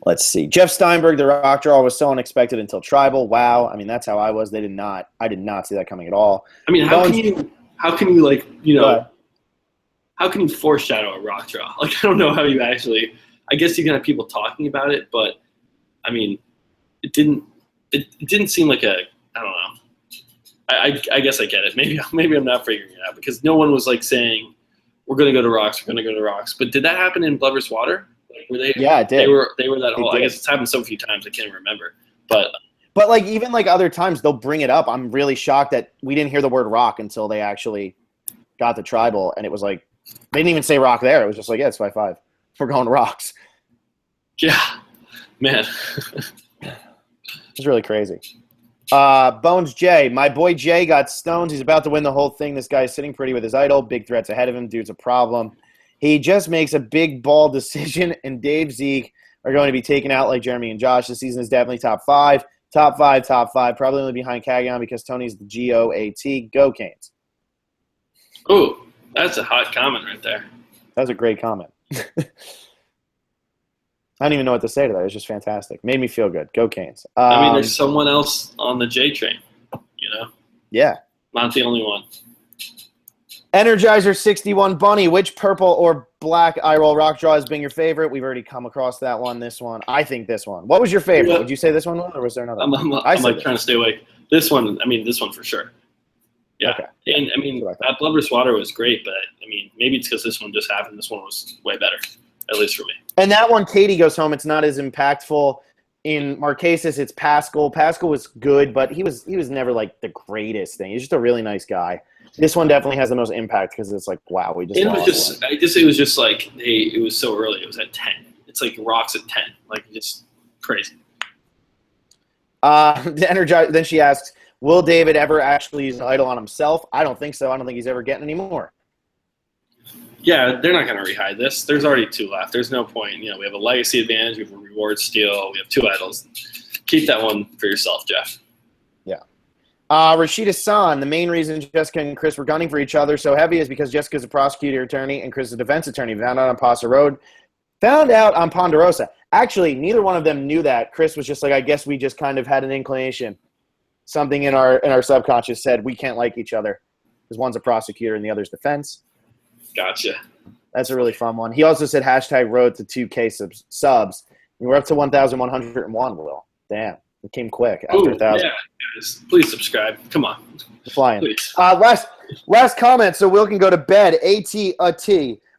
Let's see. Jeff Steinberg, the rock draw was so unexpected until Tribal. Wow. I mean, that's how I was. I did not see that coming at all. I mean, how can you like, you know, how can you foreshadow a rock draw? Like, I don't know how you actually, I guess you can have people talking about it, but I mean, it didn't seem like I don't know. I guess I get it. Maybe I'm not figuring it out because no one was like saying, we're going to go to rocks. We're going to go to rocks. But did that happen in Blood vs. Water? Like, were they? Yeah, it did. They were that whole. I guess it's happened so few times I can't even remember. But like even like other times they'll bring it up. I'm really shocked that we didn't hear the word rock until they actually got the Tribal, and it was like they didn't even say rock there. It was just like, yeah, it's 5-5. We're going to rocks. Yeah, man. It's really crazy. Bones J. My boy Jay got stones. He's about to win the whole thing. This guy is sitting pretty with his idol. Big threats ahead of him. Dude's a problem. He just makes a big ball decision, and Dave Zeke are going to be taken out like Jeremy and Josh. This season is definitely top five. Top five. Probably only behind Kagion because Tony's the GOAT. Go Canes. Ooh, that's a hot comment right there. That was a great comment. I don't even know what to say to that. It was just fantastic. Made me feel good. Go Canes. I mean, there's someone else on the J train, you know? Yeah. Not the only one. Energizer 61 Bunny, which purple or black eye roll rock draw has been your favorite? We've already come across that one. This one. I think this one. What was your favorite? Would you say this one, or was there another one? I'm like trying to stay awake. This one for sure. Yeah. Okay. And, I mean, that Blood vs. Water was great, but, I mean, maybe it's because this one just happened. This one was way better, at least for me. And that one, Katie goes home. It's not as impactful. In Marquesas, it's Pascal. Pascal was good, but he was never, like, the greatest thing. He's just a really nice guy. This one definitely has the most impact because it's like, wow, we just lost. It was just like, it was so early. It was at 10. It's like rocks at 10. Like, just crazy. Then she asks, will David ever actually use an idol on himself? I don't think so. I don't think he's ever getting any more. Yeah, they're not going to rehide this. There's already 2 left. There's no point. You know, we have a legacy advantage. We have a reward steal. We have 2 idols. Keep that one for yourself, Jeff. Yeah. Rashida San, the main reason Jessica and Chris were gunning for each other so heavy is because Jessica's a prosecutor attorney and Chris is a defense attorney. Found out on Ponderosa. Actually, neither one of them knew that. Chris was just like, I guess we just kind of had an inclination. Something in our subconscious said we can't like each other because one's a prosecutor and the other's defense. Gotcha. That's a really fun one. He also said #road to 2K subs. And we're up to 1,101, Will. Damn. It came quick after 1,000. Yeah, guys, please subscribe. Come on. Flying. Please. Last comment, so Will can go to bed. AT.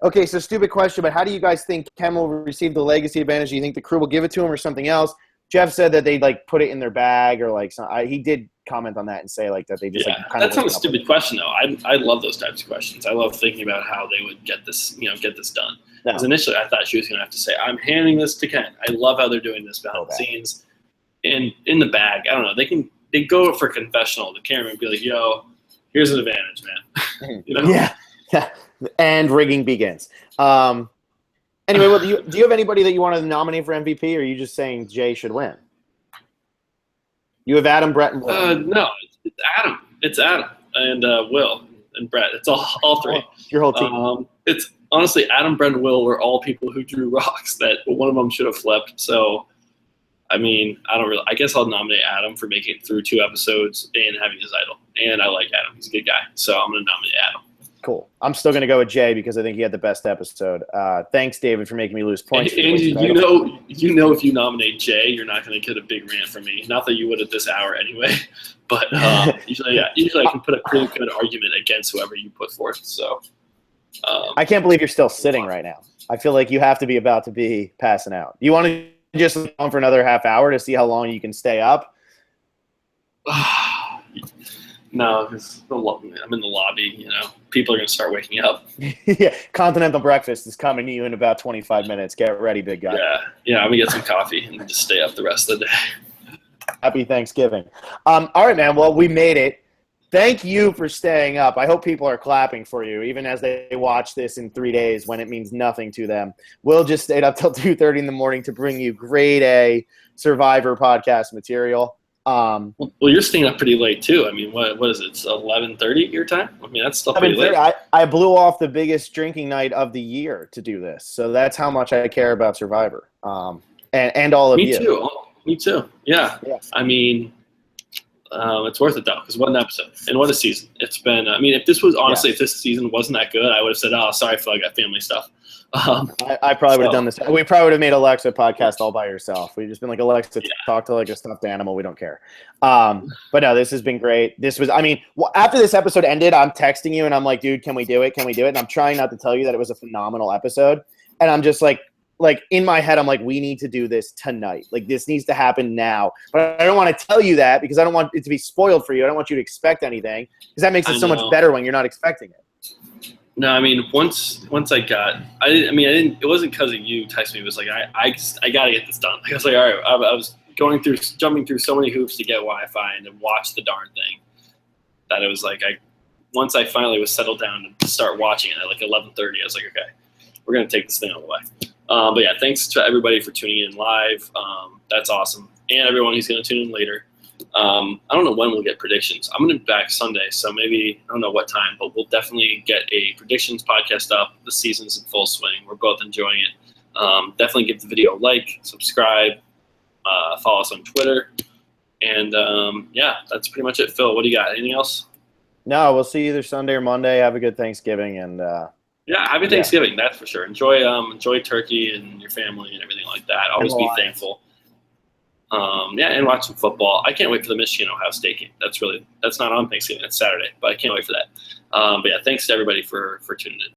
Okay, so stupid question, but how do you guys think Ken will receive the legacy advantage? Do you think the crew will give it to him or something else? Jeff said that they'd like put it in their bag or like he did comment on that and say like that they just kind of. That's not a stupid question though. I love those types of questions. I love thinking about how they would get this done. Because initially I thought she was going to have to say, "I'm handing this to Ken." I love how they're doing this behind the scenes, and in the bag. I don't know. They go for confessional. The camera and be like, "Yo, here's an advantage, man." You know? Yeah. And rigging begins. Anyway, well, do you have anybody that you want to nominate for MVP, or are you just saying Jay should win? You have Adam, Brett, and Will. No, it's Adam. It's Adam and Will and Brett. It's all 3. Your whole team. It's honestly Adam, Brett, and Will were all people who drew rocks that one of them should have flipped. So, I mean, I guess I'll nominate Adam for making it through 2 episodes and having his idol. And I like Adam. He's a good guy. So I'm going to nominate Adam. Cool. I'm still going to go with Jay because I think he had the best episode. Thanks, David, for making me lose points. And you know, if you nominate Jay, you're not going to get a big rant from me. Not that you would at this hour anyway, but usually I can put a really good argument against whoever you put forth. So I can't believe you're still sitting right now. I feel like you have to be about to be passing out. You want to just go on for another half hour to see how long you can stay up? No, because I'm in the lobby. You know, people are going to start waking up. Yeah, continental breakfast is coming to you in about 25 minutes. Get ready, big guy. Yeah, I'm going to get some coffee and just stay up the rest of the day. Happy Thanksgiving. All right, man. Well, we made it. Thank you for staying up. I hope people are clapping for you, even as they watch this in 3 days when it means nothing to them. Will just stayed up till 2:30 in the morning to bring you grade A Survivor podcast material. Well, you're staying up pretty late too. I mean, what is it? It's 11:30 your time. I mean, that's still pretty late. I blew off the biggest drinking night of the year to do this, so that's how much I care about Survivor. And all of you. Me too. Yeah. I mean, it's worth it though, because what an episode and what a season it's been. I mean, if this season wasn't that good, I would have said, "Oh, sorry, Phil, I got family stuff." I probably would have done this. We probably would have made Alexa podcast all by herself. We've just been like, Alexa, talk to like a stuffed animal. We don't care. But no, this has been great. After this episode ended, I'm texting you and I'm like, dude, can we do it? Can we do it? And I'm trying not to tell you that it was a phenomenal episode. And I'm just like in my head, I'm like, we need to do this tonight. Like this needs to happen now. But I don't want to tell you that because I don't want it to be spoiled for you. I don't want you to expect anything because that makes it so much better when you're not expecting it. No, I mean, once I got, I didn't. It wasn't because of you texting me. It was like I gotta get this done. Like, I was like, all right. I was jumping through so many hoops to get Wi-Fi and to watch the darn thing that it was like once I finally was settled down to start watching it at like 11:30, I was like, okay, we're gonna take this thing all the way. But yeah, thanks to everybody for tuning in live. That's awesome. And everyone who's going to tune in later. I don't know when we'll get predictions. I'm going to be back Sunday, so maybe, I don't know what time, but we'll definitely get a predictions podcast up. The season's in full swing. We're both enjoying it. Definitely give the video a like, subscribe, follow us on Twitter. And, yeah, that's pretty much it. Phil, what do you got? Anything else? No, we'll see you either Sunday or Monday. Have a good Thanksgiving. And yeah, happy Thanksgiving, that's for sure. Enjoy turkey and your family and everything like that. Always be thankful. Yeah, and watch some football. I can't wait for the Michigan-Ohio State game. That's not on Thanksgiving. It's Saturday, but I can't wait for that. But yeah, thanks to everybody for tuning in.